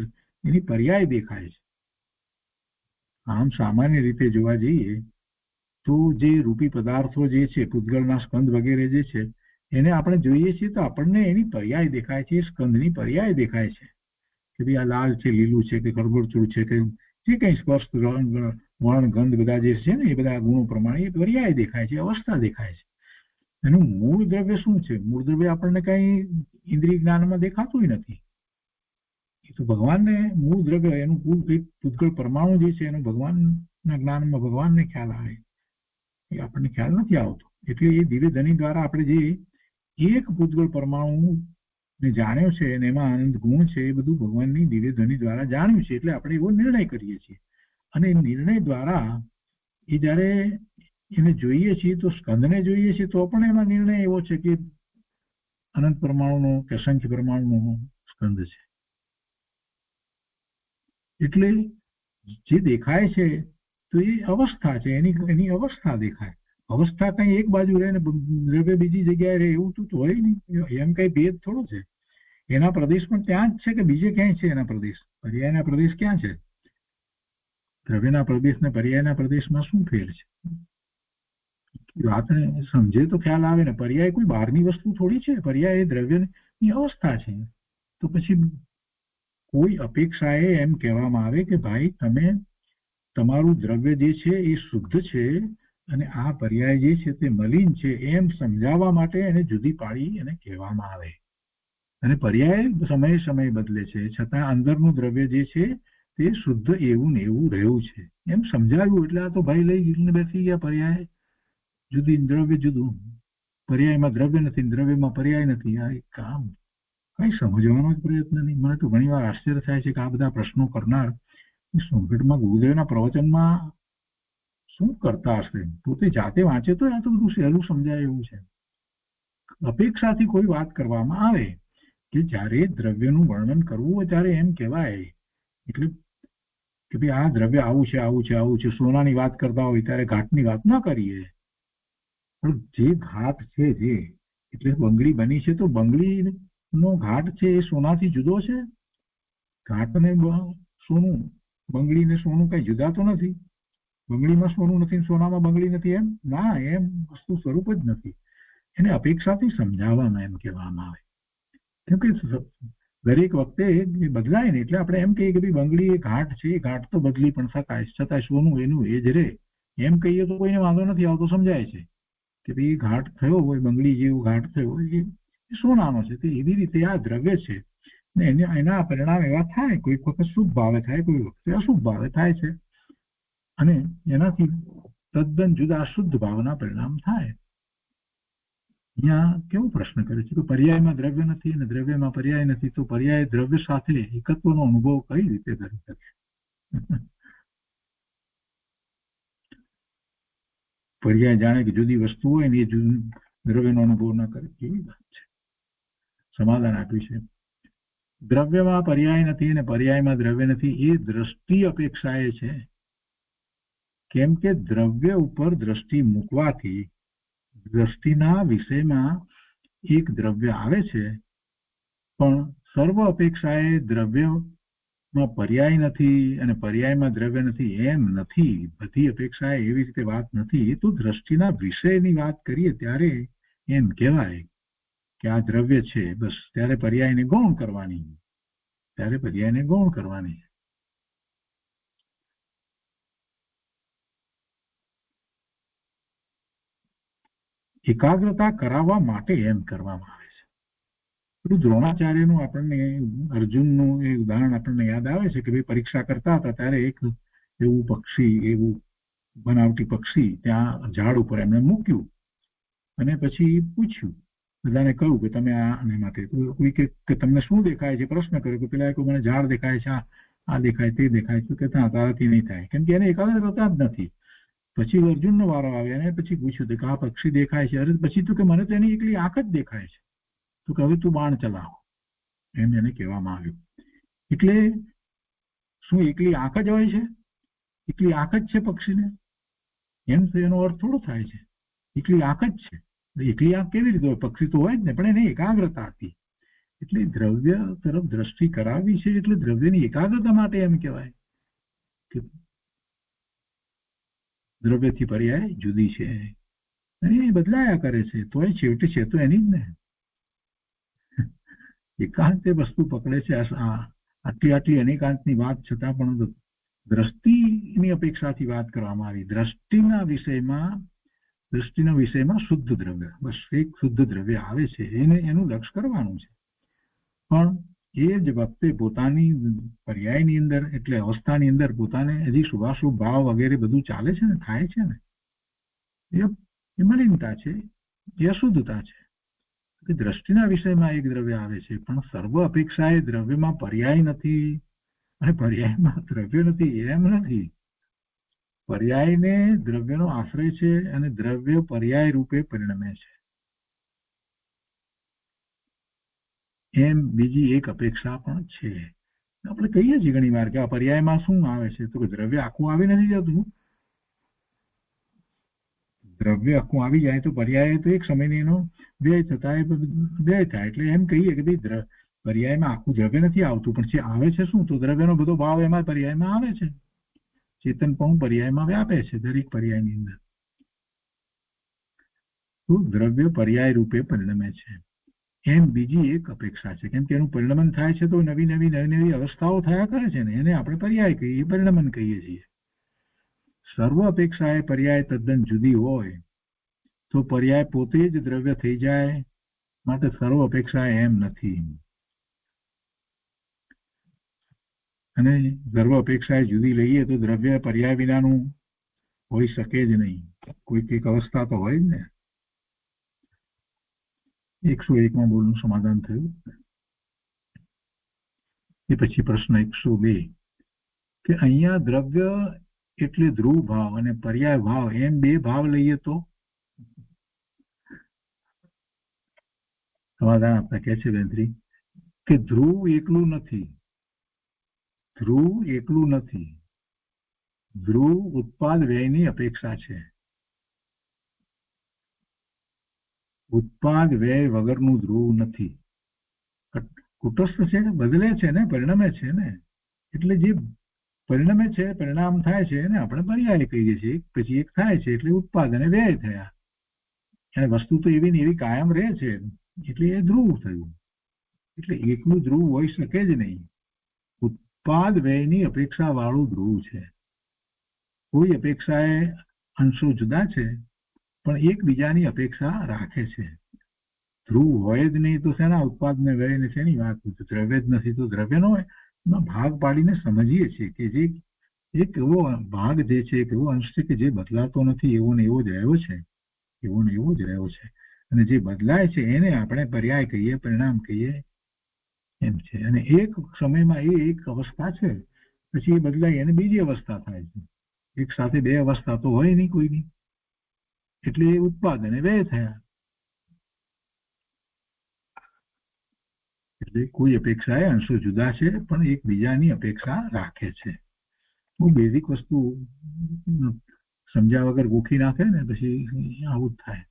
એની પર્યાય દેખાય છે. આમ સામાન્ય રીતે જોવા જઈએ તો જે રૂપી પદાર્થો જે છે, પૂતગળના સ્કંદ વગેરે જે છે, એને આપણે જોઈએ છીએ તો આપણને એની પર્યાય દેખાય છે, સ્કંદની પર્યાય દેખાય છે કે ભાઈ આ લાલ છે, લીલું છે કે કરગોળચૂળ છે કે જે કંઈ સ્પર્શ વર્ણ ગંધ બધા જે છે ને એ બધા ગુણો પ્રમાણે એ પર્યાય દેખાય છે, અવસ્થા દેખાય છે. એનું મૂળ દ્રવ્ય શું છે? મૂળ દ્રવ્ય આપણને કઈ ઇન્દ્રિય જ્ઞાનમાં દેખાતું નથી. એ તો ભગવાનને મૂળ દ્રવ્ય, એનું પૂતગળ પરમાણુ જે છે એનું ભગવાનના જ્ઞાનમાં ભગવાનને ખ્યાલ આવે, એ આપણને ખ્યાલ નથી આવતો. એટલે એ દિવ્ય ધની દ્વારા આપણે જે એક પૂતગળ પરમાણુ ને જાણ્યો છે અને એમાં આનંદ ગુણ છે, એ બધું ભગવાનની દિવ્ય ધની દ્વારા જાણ્યું છે. એટલે આપણે એવો નિર્ણય કરીએ છીએ અને એ નિર્ણય દ્વારા એ જયારે એને જોઈએ છીએ તો સ્કંદને જોઈએ છીએ તો પણ એમાં નિર્ણય એવો છે કે અનંત પરમાણુનો કે અસંખ્ય પરમાણુનો સ્કંદ છે. એટલે જે દેખાય છે તો એ અવસ્થા છે, એની અવસ્થા દેખાય. અવસ્થા કઈ એક બાજુ રહે ને દ્રવ્ય બીજી જગ્યાએ રહે એવું તો હોય નહીં. એમ કઈ ભેદ થોડો છે. એના પ્રદેશ પણ ત્યાં જ છે કે બીજે ક્યાંય છે? એના પ્રદેશ, પર્યાયના પ્રદેશ ક્યાં છે? દ્રવ્યના પ્રદેશ ને પર્યાયના પ્રદેશમાં શું ફેર છે? વાતને સમજે તો ખ્યાલ આવે ને. પર્યાય કોઈ બહારની વસ્તુ થોડી છે, પર્યાય એ દ્રવ્યની અવસ્થા છે. તો પછી કોઈ અપેક્ષાએ એમ કહેવામાં આવે કે ભાઈ તમે તમારું દ્રવ્ય જે છે એ શુદ્ધ છે અને આ પર્યાય જે છે તે મલિન છે, એમ સમજાવવા માટે એને જુદી પાડી એને કહેવામાં આવે. અને પર્યાય સમયે સમય બદલે છે, છતાં અંદરનું દ્રવ્ય જે છે તે શુદ્ધ એવું ને એવું રહ્યું છે એમ સમજાવ્યું. એટલે આ તો ભાઈ લઈ બેસી ગયા, પર્યાય જુદી, દ્રવ્ય જુદું. પર્યાયમાં દ્રવ્ય નથી, દ્રવ્યમાં પર્યાય નથી. આ એક કામ કઈ સમજવાનો જ પ્રયત્ન નહીં. મને તો ઘણી વાર આશ્ચર્ય થાય છે કે આ બધા પ્રશ્નો કરનાર સોમગઢમાં ગુરુદેવના પ્રવચનમાં શું કરતા હશે? પોતે જાતે વાંચે તો આ તો બધું સહેલું સમજાય એવું છે. અપેક્ષાથી કોઈ વાત કરવામાં આવે કે જ્યારે દ્રવ્યનું વર્ણન કરવું હોય ત્યારે એમ કહેવાય એટલે કે ભાઈ આ દ્રવ્ય આવું છે, આવું છે, આવું છે. સોનાની વાત કરતા હોય ત્યારે ઘાટની વાત ન કરીએ. પણ જે ઘાટ છે, જે એટલે બંગડી બની છે તો બંગડીનો ઘાટ છે એ સોનાથી જુદો છે? ઘાટ ને સોનું, બંગડી ને સોનું કઈ જુદા તો નથી. બંગડીમાં સોનું નથી, સોનામાં બંગડી નથી, એમ ના, એમ વસ્તુ સ્વરૂપ જ નથી. એને અપેક્ષાથી સમજાવવામાં એમ કહેવામાં આવે. કેમ કે દરેક વખતે એ બદલાય ને એટલે આપણે એમ કહીએ કે ભાઈ બંગડી એ ઘાટ છે, એ ઘાટ તો બદલી પણ શકાય, છતાં સોનું એનું એ જ રહે. એમ કહીએ તો કોઈને વાંધો નથી આવતો, સમજાય છે કે ભાઈ ઘાટ થયો હોય, બંગડી જેવું ઘાટ થયો હોય એ સોનાનો છે. તે એવી રીતે આ દ્રવ્ય છે ને એના પરિણામ એવા થાય, કોઈ વખત શુભ ભાવે થાય, કોઈ વખતે અશુભ ભાવે થાય છે અને એનાથી તદ્દન જુદા શુદ્ધ ભાવના પરિણામ થાય. અહીંયા કેવો પ્રશ્ન કરે છે કે પર્યાયમાં દ્રવ્ય નથી અને દ્રવ્યમાં પર્યાય નથી, તો પર્યાય દ્રવ્ય સાથે એકત્વનો અનુભવ કઈ રીતે કરી શકે? પર્યાય જાણે કે જુદી વસ્તુ હોય ને એ દ્રવ્યનો અનુભવ ન કરે, કેવી વાત છે? સમાધાન આપ્યું છે, દ્રવ્યમાં પર્યાય નથી અને પર્યાયમાં દ્રવ્ય નથી એ દ્રષ્ટિ અપેક્ષાએ છે. કેમ કે દ્રવ્ય ઉપર દ્રષ્ટિ મૂકવાથી દ્રષ્ટિના વિષયમાં એક દ્રવ્ય આવે છે, પણ સર્વ અપેક્ષાએ દ્રવ્યમાં પર્યાય નથી અને પર્યાયમાં દ્રવ્ય નથી એમ નથી. બધી અપેક્ષાએ એવી રીતે વાત નથી. એ તો દ્રષ્ટિના વિષયની વાત કરીએ ત્યારે એમ કહેવાય કે આ દ્રવ્ય છે, બસ ત્યારે પર્યાયને ગૌણ કરવાની, ત્યારે પર્યાયને ગૌણ કરવાની. એકાગ્રતા કરાવવા માટે એમ કરવામાં આવે છે. પેલું દ્રોણાચાર્યનું આપણને, અર્જુનનું એ ઉદાહરણ આપણને યાદ આવે છે કે ભાઈ પરીક્ષા કરતા હતા ત્યારે એક એવું પક્ષી, એવું બનાવટી પક્ષી ત્યાં ઝાડ ઉપર એમને મૂક્યું અને પછી પૂછ્યું, બધાને કહ્યું કે તમે આને માટે કોઈ કે તમને શું દેખાય છે, પ્રશ્ન કર્યો કે પેલા મને ઝાડ દેખાય છે, આ દેખાય તે દેખાય છે, કે તારાથી નહીં થાય, કેમ કે એને એકાગ્રતા જ નથી. પછી અર્જુનનો વારો આવ્યો અને પછી પૂછ્યું કે આ પક્ષી દેખાય છે, અરે પછી તો કે મને તો એની એકલી આંખ જ દેખાય છે, તો કે હવે તું બાણ ચલાવો, એમ એને કહેવામાં આવ્યું. એટલે શું એકલી આંખ જ હોય છે? એકલી આંખ જ છે પક્ષીને? એમ તો એનો અર્થ થોડો થાય છે. એકલી આંખ જ છે, એકલી આંખ કેવી રીતે હોય? પક્ષી તો હોય જ ને, પણ એને એકાગ્રતા હતી. એટલે દ્રવ્ય તરફ દ્રષ્ટિ કરાવી છે એટલે દ્રવ્યની એકાગ્રતા માટે એમ કહેવાય કે દ્રવ્યથી પર્યાય જુદી છે અને એ બદલાયા કરે છે, તોય છેવટે છે તો એની જ ને. એકાંત એ વસ્તુ પકડે છે. આટલી આટલી અનેકાંતની વાત છતાં પણ દ્રષ્ટિની અપેક્ષાથી વાત કરવામાં આવી. દ્રષ્ટિના વિષયમાં શુદ્ધ દ્રવ્ય, બસ એક શુદ્ધ દ્રવ્ય આવે છે, એનું લક્ષ કરવાનું છે. પણ એ જ વખતે પોતાની પર્યાયની અંદર એટલે અવસ્થાની અંદર પોતાને હજી શુભાશુભ ભાવ વગેરે બધું ચાલે છે ને, થાય છે ને, એ મલિનતા છે, એ અશુદ્ધતા છે. દ્રષ્ટિના વિષયમાં એક દ્રવ્ય આવે છે, પણ સર્વ અપેક્ષા એ દ્રવ્યમાં પર્યાય નથી અને પર્યાયમાં દ્રવ્ય નથી એમ નથી. પર્યાયને દ્રવ્યનો આશ્રય છે અને દ્રવ્ય પર્યાય રૂપે પરિણમે છે. એમ બીજી એક અપેક્ષા પણ છે. આપણે કહીએ છીએ ઘણી વાર કે આ પર્યાયમાં શું આવે છે, તો કે દ્રવ્ય આખું આવી નથી જતું. દ્રવ્ય આખું આવી જાય તો પર્યાય તો એક સમયની એનો વ્યય થતા વ્યય થાય. એટલે એમ કહીએ કે ભાઈ પર્યાયમાં આખું દ્રવ્ય નથી આવતું, પણ જે આવે છે શું, તો દ્રવ્યનો બધો ભાવ એમાં પર્યાયમાં આવે છે. ચેતન પણ પર્યાયમાં વ્યાપે છે દરેક પર્યાયની અંદર. તો દ્રવ્ય પર્યાય રૂપે પરિણમે છે. એમ બીજી એક અપેક્ષા છે, કેમ કે એનું પરિણમન થાય છે તો નવી નવી અવસ્થાઓ થયા કરે છે ને, એને આપણે પર્યાય કહીએ, પરિણમન કહીએ છીએ. સર્વ અપેક્ષા એ પર્યાય તદ્દન જુદી હોય તો પર્યાય પોતે જ દ્રવ્ય થઈ જાય, માટે સર્વ અપેક્ષા એમ નથી. અને સર્વ અપેક્ષા જુદી લઈએ તો દ્રવ્ય પર્યાય વિનાનું હોઈ શકે જ નહીં. કોઈક અવસ્થા તો હોય જ ને. 101માં બોલનું સમાધાન થયું. એ પછી પ્રશ્ન 102 કે અહીંયા દ્રવ્ય એટલે ધ્રુવ ભાવ અને પર્યાય ભાવ એમ બે ભાવ લઈએ તો સમાધાન આપતા કહે છે બેન્દ્રી કે ધ્રુવ એકલું નથી. ધ્રુવ ઉત્પાદ વ્યયની અપેક્ષા છે. ઉત્પાદ વ્યય વગરનું ધ્રુવ નથી. કુટસ્થ છે, બદલે છે ને, પરિણમે છે ને. એટલે જે પરિણમે છે, પરિણામ થાય છે એને આપણે પર્યાય કહીએ છીએ. પછી એક થાય છે એટલે ઉત્પાદ અને વ્યય થયા. અને વસ્તુ તો એવી ને એવી કાયમ રહે છે, એટલે એ ધ્રુવ થયું. એટલે એકલું ધ્રુવ હોઈ શકે જ નહીં. ઉત્પાદ વ્યયની અપેક્ષા વાળું ધ્રુવ છે. કોઈ અપેક્ષાએ અંશો જુદા છે પણ એકબીજાની અપેક્ષા રાખે છે. ધ્રુવ હોય જ નહીં તો શેના ઉત્પાદ ને વ્યય ને શેની વાત? દ્રવ્ય જ નથી તો દ્રવ્યનો ભાગ પાડીને સમજીએ છીએ કે જે એક એવો ભાગ જે છે, એક એવો અંશ છે કે જે બદલાતો નથી, એવો ને એવો જ રહ્યો છે, એવો ને એવો જ રહ્યો છે. અને જે બદલાય છે એને આપણે પર્યાય કહીએ, પરિણામ કહીએ એમ છે. અને એક સમયમાં એ એક અવસ્થા છે, પછી એ બદલાય એને બીજી અવસ્થા થાય છે. એક સાથે બે અવસ્થા તો હોય નહીં કોઈની. એટલે એ ઉત્પાદ અને વ્યય થયા. એટલે કોઈ અપેક્ષા એ અંશો જુદા છે પણ એકબીજાની અપેક્ષા રાખે છે. બહુ બેઝિક વસ્તુ સમજ્યા વગર ગોખી નાખે ને પછી આવું જ થાય.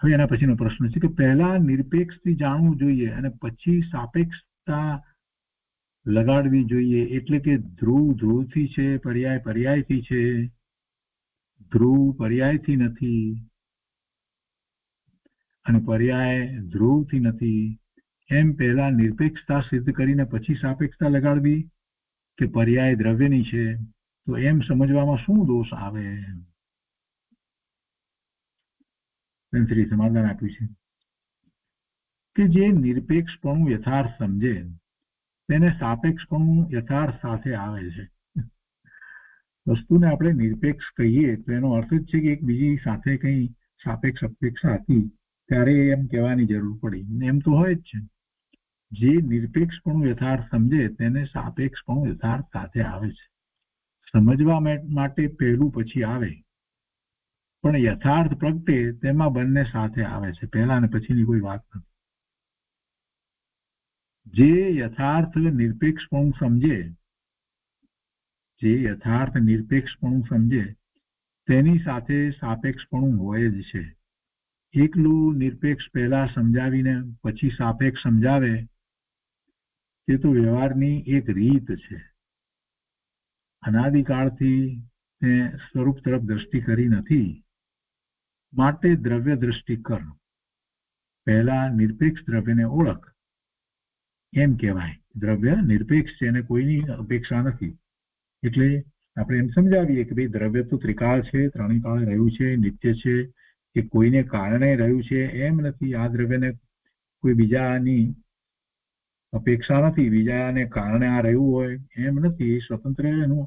હવે એના પછીનો પ્રશ્ન છે કે પહેલા નિરપેક્ષથી જાણવું જોઈએ અને પછી સાપેક્ષતા લગાડવી જોઈએ. એટલે કે ધ્રુવ ધ્રુવથી છે, પર્યાય પર્યાયથી છે, ધ્રુવ પર્યાયથી નથી અને પર્યાય ધ્રુવથી નથી. એમ પહેલા નિરપેક્ષતા સિદ્ધ કરીને પછી સાપેક્ષતા લગાડવી કે પર્યાય દ્રવ્યની છે, તો એમ સમજવામાં શું દોષ આવે? સમાધાન આપ્યું છે કે જે નિરપેક્ષપણું યથાર્થ સમજે તેને સાપેક્ષપણું યથાર્થ સાથે આવે છે. વસ્તુને આપણે નિરપેક્ષ કહીએ તો એનો અર્થ જ છે કે એક બીજી સાથે કંઈ સાપેક્ષ અપેક્ષા હતી ત્યારે એમ કહેવાની જરૂર પડી. એમ તો હોય જ છે. જે નિરપેક્ષપણું યથાર્થ સમજે તેને સાપેક્ષપણું યથાર્થ સાથે આવે છે. સમજવા માટે પહેલું પછી આવે, પણ યથાર્થ પ્રગટે તેમાં બંને સાથે આવે છે. પહેલા અને પછીની કોઈ વાત નથી. જે યથાર્થ નિરપેક્ષપણું સમજે, જે યથાર્થ નિરપેક્ષપણું સમજે તેની સાથે સાપેક્ષપણું હોય જ છે. એકલું નિરપેક્ષ પહેલા સમજાવીને પછી સાપેક્ષ સમજાવે તે તો વ્યવહારની એક રીત છે. અનાદિકાળથી તે સ્વરૂપ તરફ દ્રષ્ટિ કરી નથી, માટે દ્રવ્ય દ્રષ્ટિ કર. પહેલા નિરપેક્ષ દ્રવ્યને ઓળખ એમ કહેવાય. દ્રવ્ય નિરપેક્ષ છે અને કોઈની અપેક્ષા નથી. એટલે આપણે એમ સમજાવીએ કે ભાઈ દ્રવ્ય તો ત્રિકાળ છે, ત્રણેય કાળે રહ્યું છે, નિત્ય છે, કે કોઈને કારણે રહ્યું છે એમ નથી. આ દ્રવ્યને કોઈ બીજાની અપેક્ષા નથી, બીજાને કારણે આ રહ્યું હોય એમ નથી. સ્વતંત્ર એનું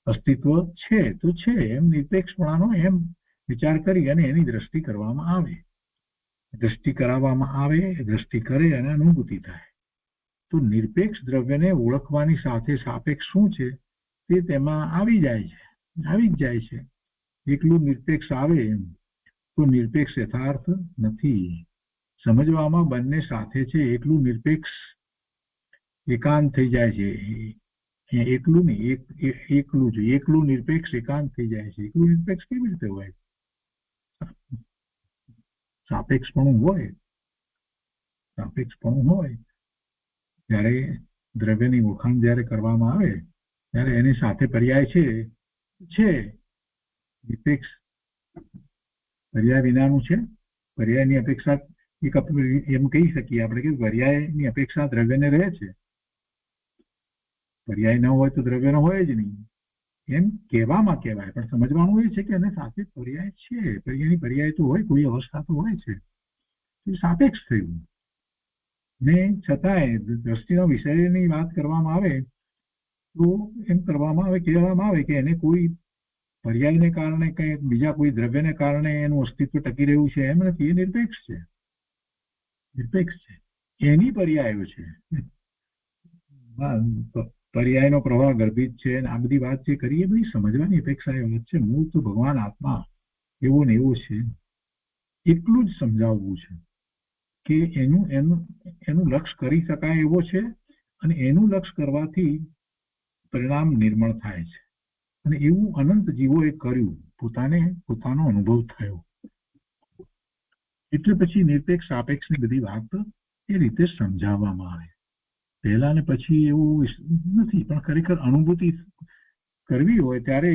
અસ્તિત્વ છે તો છે એમ નિરપેક્ષપણાનો એમ વિચાર કરી અને એની દ્રષ્ટિ કરવામાં આવે. દ્રષ્ટિ કરાવવામાં આવે, દ્રષ્ટિ કરે અને અનુભૂતિ થાય. તો નિરપેક્ષ દ્રવ્યને ઓળખવાની સાથે સાપેક્ષ શું છે તે તેમાં આવી જ જાય છે. એકલું નિરપેક્ષ આવે એમ તો નિરપેક્ષ યથાર્થ નથી. સમજવામાં બંને સાથે છે. એકલું નિરપેક્ષ એકાંત થઈ જાય છે. એકલું નહીં, એકલું નિરપેક્ષ એકાંત થઈ જાય છે. એકલું નિરપેક્ષ કેવી રીતે હોય? સાપેક્ષપણું હોય ત્યારે દ્રવ્યની ઓળખાણ જ્યારે કરવામાં આવે ત્યારે એની સાથે પર્યાય છે નિરપેક્ષ પર્યાય વિનાનું છે. પર્યાયની અપેક્ષા એમ કહી શકીએ આપણે કે પર્યાયની અપેક્ષા દ્રવ્યને રહે છે. પર્યાય ન હોય તો દ્રવ્ય ન હોય જ નહીં એમ કહેવામાં કહેવાય, પણ સમજવાનું એ છે કે એને સાથે પર્યાય છે. પર્યાય તો હોય, કોઈ અવસ્થા તો હોય છે. સાપેક્ષ થયું ને છતાંય દ્રષ્ટિના વિષયની વાત કરવામાં આવે તો એમ કહેવામાં આવે કે એને કોઈ પર્યાયને કારણે કંઈ બીજા કોઈ દ્રવ્યને કારણે એનું અસ્તિત્વ ટકી રહ્યું છે એમ નથી. એ નિરપેક્ષ છે. એની પર્યાયો છે. પર્યાયનો પ્રવાહ ગર્ભિત છે અને આ બધી વાત જે કરીએ બધી સમજવાની અપેક્ષા એ વાત છે. મૂળ તો ભગવાન આત્મા એવો ને એવો છે. એટલું જ સમજાવવું છે કે એનું લક્ષ કરી શકાય એવો છે અને એનું લક્ષ કરવાથી પરિણામ નિર્મળ થાય છે. અને એવું અનંત જીવોએ કર્યું, પોતાનો અનુભવ થયો. એટલે પછી નિરપેક્ષ સાપેક્ષની બધી વાત એ રીતે સમજાવવામાં આવે. પહેલા ને પછી એવું નથી, પણ ખરેખર અનુભૂતિ કરવી હોય ત્યારે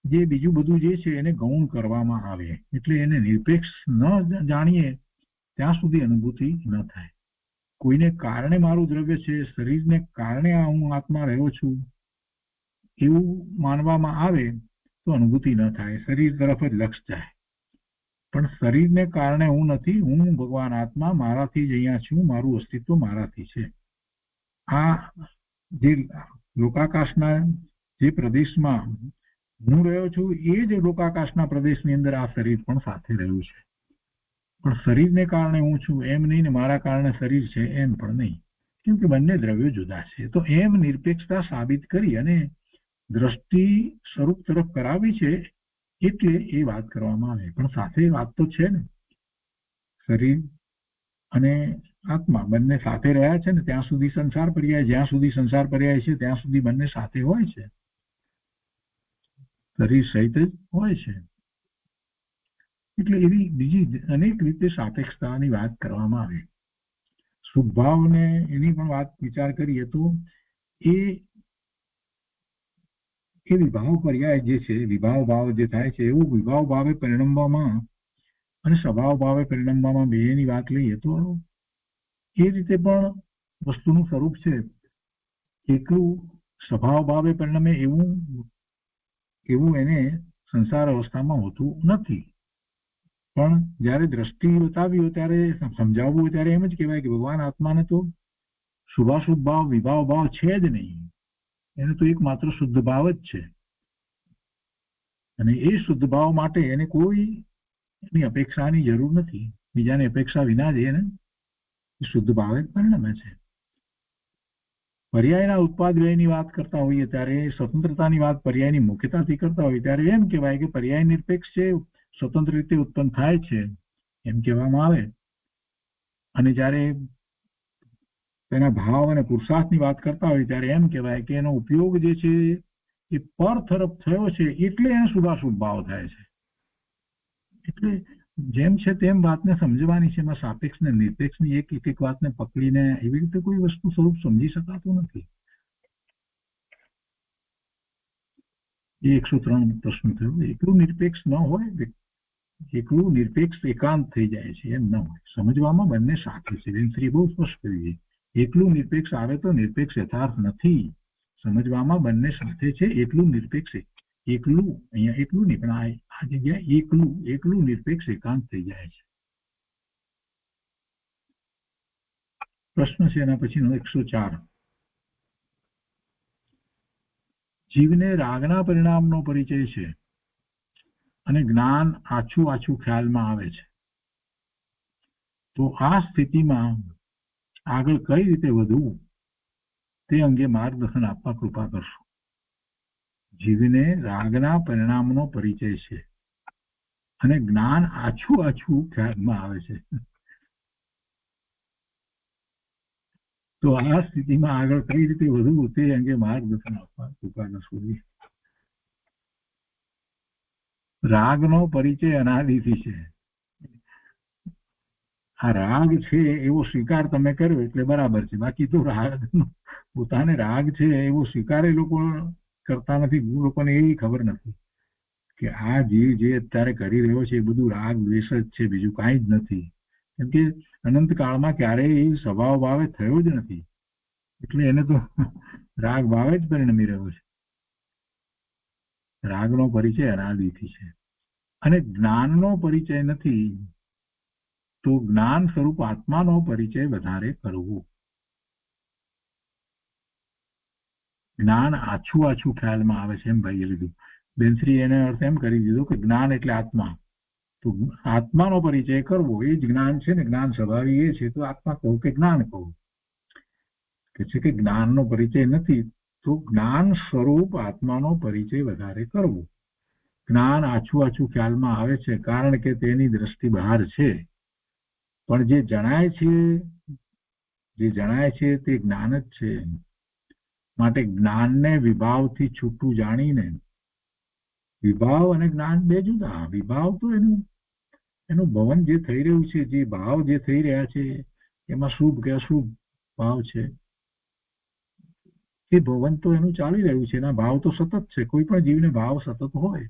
જે બીજું બધું જે છે એને ગૌણ કરવામાં આવે. એટલે એને નિરપેક્ષ ન જાણીએ ત્યાં સુધી અનુભૂતિ ન થાય. કોઈને કારણે મારું દ્રવ્ય છે, શરીરને કારણે હું આત્મા રહ્યો છું એવું માનવામાં આવે તો અનુભૂતિ ન થાય. શરીર તરફ જ લક્ષ જાય. પણ શરીરને કારણે હું નથી, હું ભગવાન આત્મા મારાથી જ અહીંયા છું, મારું અસ્તિત્વ મારાથી છે. આ જે લોકાકાશના જે પ્રદેશમાં હું રહ્યો છું એ જ લોકાકાશના પ્રદેશની અંદર આ શરીર પણ સાથે રહ્યું છે. પણ શરીરને કારણે હું છું એમ નહીં ને મારા કારણે શરીર છે એમ પણ નહીં, કેમ કે બંને દ્રવ્યો જુદા છે. તો એમ નિરપેક્ષતા સાબિત કરી અને દ્રષ્ટિ સ્વરૂપ તરફ કરાવી છે એટલે એ વાત કરવામાં આવે. પણ સાથે વાત તો છે ને, શરીર અને આત્મા બંને સાથે રહ્યા છે ને ત્યાં સુધી સંસાર પર્યાય, જ્યાં સુધી સંસાર પર્યાય છે ત્યાં સુધી બંને સાથે હોય છે, શરીર સહિત જ હોય છે. એટલે એવી બીજી અનેક રીતે સાપેક્ષતાની વાત કરવામાં આવે. સુભાવને એની પણ વાત વિચાર કરીએ તો એ વિભાવ પર્યાય જે છે, વિભાવ ભાવ જે થાય છે એવું વિભાવ ભાવે પરિણમવામાં અને સ્વભાવ ભાવે પરિણમવામાં બેની વાત લઈએ તો એ રીતે પણ વસ્તુનું સ્વરૂપ છે. એકલું સ્વભાવ ભાવે પરિણમે એવું એને સંસાર અવસ્થામાં હોતું નથી. પણ જ્યારે દ્રષ્ટિ બતાવી હોય ત્યારે સમજાવવું હોય ત્યારે એમ જ કહેવાય કે ભગવાન આત્માને તો શુભાશુભ ભાવ વિભાવ ભાવ છે જ નહીં. એને તો એકમાત્ર શુદ્ધ ભાવ જ છે, અને એ શુદ્ધ ભાવ માટે એને કોઈ એની અપેક્ષાની જરૂર નથી. બીજાની અપેક્ષા વિના જ એને શુદ્ધ ભાવે પરિણમે છે. પર્યાયના ઉત્પાદ વ્યયની વાત કરતા હોઈએ ત્યારે, સ્વતંત્રતાની વાત પર્યાયની મુખ્યતાથી કરતા હોઈએ ત્યારે એમ કહેવાય કે પર્યાય નિરપેક્ષ છે, સ્વતંત્ર રીતે ઉત્પન્ન થાય છે એમ કહેવામાં આવે. અને જ્યારે તેના ભાવ અને પુરુષાર્થની વાત કરતા હોય ત્યારે એમ કહેવાય કે એનો ઉપયોગ જે છે એ પર તરફ થયો છે એટલે એને શુભાશુભ ભાવ થાય છે. એટલે જેમ છે તેમ વાતને સમજવાની છે. એમાં સાપેક્ષ ને નિરપેક્ષની એક એક વાતને પકડીને એવી રીતે કોઈ વસ્તુ સ્વરૂપ સમજી શકાતું નથી. એ 103 પ્રશ્ન થયો. એકલું નિરપેક્ષ ન હોય, એકલું નિરપેક્ષ એકાંત થઈ જાય છે એમ ન હોય. સમજવામાં બંને સાથે છે. શ્રી બહુ સ્પષ્ટ કરી છે. એકલું નિરપેક્ષ આવે તો નિરપેક્ષ યથાર્થ નથી. સમજવામાં બંને સાથે છે. એકલું નિરપેક્ષ, એકલું અહીંયા એકલું નહીં પણ આ જગ્યાએ એકલું નિરપેક્ષ એકાંત થઈ જાય છે. પ્રશ્ન છે એના પછીનો 104. જીવને રાગના પરિણામનો પરિચય છે અને જ્ઞાન આછું આછું ખ્યાલમાં આવે છે, તો આ સ્થિતિમાં આગળ કઈ રીતે વધવું તે અંગે માર્ગદર્શન આપવા કૃપા કરશો. જીવને રાગના પરિણામનો પરિચય છે અને જ્ઞાન આછું આછું ખ્યાલમાં આવે છે, તો આ સ્થિતિમાં આગળ કઈ રીતે વધવું તે અંગે માર્ગદર્શન આપવા કૃપા કરશો. રાગનો પરિચય અનાદિથી છે. આ રાગ છે એવો સ્વીકાર તમે કર્યો એટલે બરાબર છે. બાકી તો રાગ પોતાને રાગ છે એવો સ્વીકાર એ લોકો કરતા નથી. લોકોને એ ખબર નથી કે આ જીવ જે અત્યારે કરી રહ્યો છે એ બધું રાગ દ્વેષ જ છે, બીજું કાંઈ જ નથી. કેમ કે અનંત કાળમાં ક્યારેય એ સ્વભાવ ભાવે થયો જ નથી, એટલે એને તો રાગ ભાવે જ પરિણમી રહ્યો છે. રાગનો પરિચય અનાદિથી છે અને જ્ઞાનનો પરિચય નથી, તો જ્ઞાન સ્વરૂપ આત્માનો પરિચય વધારે કરવો. જ્ઞાન આછું આછું ખ્યાલમાં આવે છે એમ ભાઈએ લીધું. બેનશ્રી એને અર્થ એમ કરી દીધો કે જ્ઞાન એટલે આત્મા, તો આત્માનો પરિચય કરવો એ જ જ્ઞાન છે ને. જ્ઞાન સ્વભાવી એ છે તો આત્મા કહું કે જ્ઞાન કહું. કે છે કે જ્ઞાનનો પરિચય નથી તો જ્ઞાન સ્વરૂપ આત્માનો પરિચય વધારે કરવો. જ્ઞાન આછું આછું ખ્યાલમાં આવે છે કારણ કે તેની દ્રષ્ટિ બહાર છે, પણ જે જણાય છે તે જ્ઞાન જ છે. માટે જ્ઞાનને વિભાવથી છૂટું જાણીને, વિભાવ અને જ્ઞાન બે જુદા. વિભાવ તો એનું ભવન જે થઈ રહ્યું છે, જે ભાવ જે થઈ રહ્યા છે એમાં શુભ કે અશુભ ભાવ છે, એ ભવન તો એનું ચાલી રહ્યું છે. એના ભાવ તો સતત છે. કોઈ પણ જીવને ભાવ સતત હોય.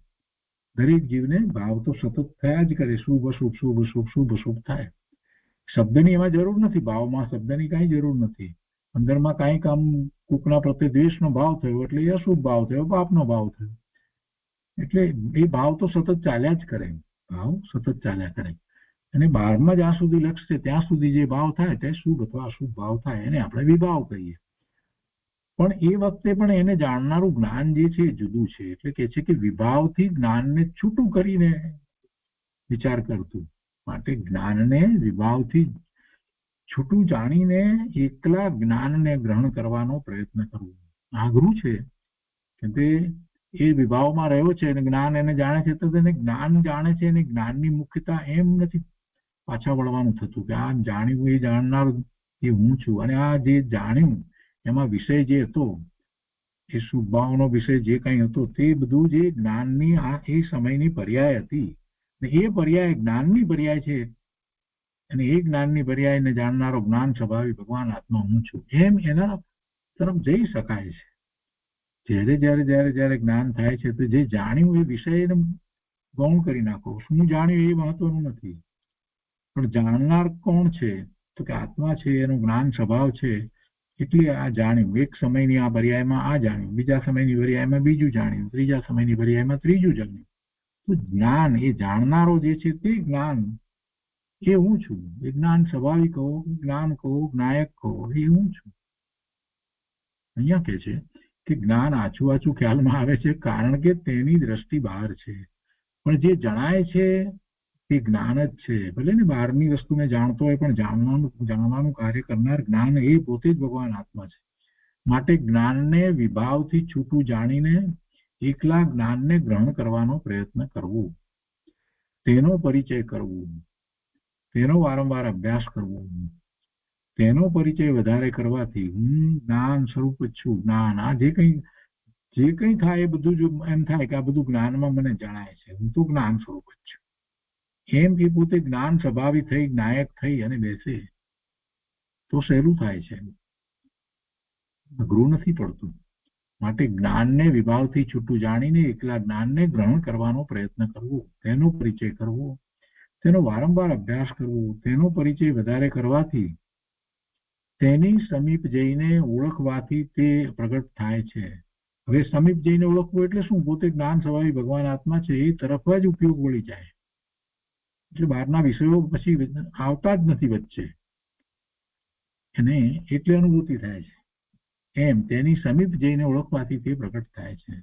દરેક જીવને ભાવ તો સતત થયા જ કરે. શુભ અશુભ શુભ અશુભ શુભ અશુભ થાય. શબ્દની એમાં જરૂર નથી. ભાવમાં શબ્દની કાંઈ જરૂર નથી. અંદરમાં કાંઈ કામ કોકના પ્રત્યે દ્વેષનો ભાવ થયો એટલે એ અશુભ ભાવ થયો, પાપનો ભાવ થયો. એટલે એ ભાવ તો સતત ચાલ્યા જ કરે. ભાવ સતત ચાલ્યા કરે અને બહારમાં જ્યાં સુધી લક્ષ છે ત્યાં સુધી જે ભાવ થાય તે શુભ અથવા અશુભ ભાવ થાય એને આપણે વિભાવ કહીએ. પણ એ વખતે પણ એને જાણનારું જ્ઞાન જે છે એ જુદું છે. એટલે કે છે કે વિભાવથી જ્ઞાનને છૂટું કરીને વિચાર કરતું. માટે જ્ઞાનને વિભાવથી છૂટું જાણીને એકલા જ્ઞાનને ગ્રહણ કરવાનો પ્રયત્ન કરવો આઘરું છે. કેમ કે એ વિભાવમાં રહ્યો છે અને જ્ઞાન એને જાણે છે, તો તેને જ્ઞાન જાણે છે અને જ્ઞાનની મુખ્યતા એમ નથી પાછા વળવાનું થતું કે આ જાણ્યું એ જાણનાર એ હું છું, અને આ જે જાણ્યું એમાં વિષય જે હતો એ શુભભાવનો વિષય જે કંઈ હતો તે બધું જે જ્ઞાનની આ એ સમયની પર્યાય હતી, એ પર્યાય જ્ઞાનની પર્યાય છે. અને એ જ્ઞાનની પર્યાયને જાણનારો જ્ઞાન સ્વભાવી ભગવાન આત્મા હું છું એમ એના તરફ જઈ શકાય છે. જ્યારે જ્યારે જ્યારે જ્યારે જ્ઞાન થાય છે તો જે જાણ્યું એ વિષયને ગૌણ કરી નાખો. શું જાણ્યું એ મહત્વનું નથી, પણ જાણનાર કોણ છે તો કે આત્મા છે, એનું જ્ઞાન સ્વભાવ છે. એટલે આ જાણ્યું એક સમયની આ પર્યાયમાં આ જાણ્યું, બીજા સમયની પર્યાયમાં બીજું જાણ્યું, ત્રીજા સમયની પર્યાયમાં ત્રીજું જાણ્યું. તો જ્ઞાન એ જાણનારો જે છે તે જ્ઞાન એ હું છું. એ જ્ઞાન સ્વાભાવિક કહો, જ્ઞાન કહો, જ્ઞાયક કહો, એ હું છું. અહીંયા કહે છે કે જ્ઞાન આછું આછું ખ્યાલમાં આવે છે કારણ કે તેની દ્રષ્ટિ બહાર છે, પણ જે જણાય છે તે જ્ઞાન જ છે. ભલે ને બહારની વસ્તુને જાણતો હોય, પણ જાણવાનું કાર્ય કરનાર જ્ઞાન એ પોતે જ ભગવાન આત્મા છે. માટે જ્ઞાનને વિભાવથી છૂટું જાણીને એકલા જ્ઞાનને ગ્રહણ કરવાનો પ્રયત્ન કરવો, તેનો પરિચય કરવો, તેનો વારંવાર અભ્યાસ કરવો, તેનો પરિચય વધારે કરવાથી હું જ્ઞાન સ્વરૂપ જ છું. જ્ઞાન આ જે કંઈ થાય એ બધું જ એમ થાય કે આ બધું જ્ઞાનમાં મને જણાય છે, હું તો જ્ઞાન સ્વરૂપ જ છું. એમ એ પોતે જ્ઞાન સ્વભાવી થઈ નાયક થઈ અને બેસે તો સહેલું થાય છે, અઘરું નથી પડતું. માટે જ્ઞાનને વિભાવથી છૂટું જાણીને એકલા જ્ઞાનને ગ્રહણ કરવાનો પ્રયત્ન કરવો, તેનો પરિચય કરવો, તેનો વારંવાર અભ્યાસ કરવો, તેનો પરિચય વધારે કરવાથી તેની સમીપ જઈને ઓળખવાથી તે પ્રગટ થાય છે. હવે સમીપ જઈને ઓળખવું એટલે શું? પોતે જ્ઞાન સ્વભાવી ભગવાન આત્મા છે એ તરફ જ ઉપયોગ વળી જાય, એટલે બહારના વિષયો પછી આવતા જ નથી વચ્ચે, અને એટલે અનુભૂતિ થાય છે. એમ તેની સમીપ જઈને ઓળખવાથી તે પ્રગટ થાય છે.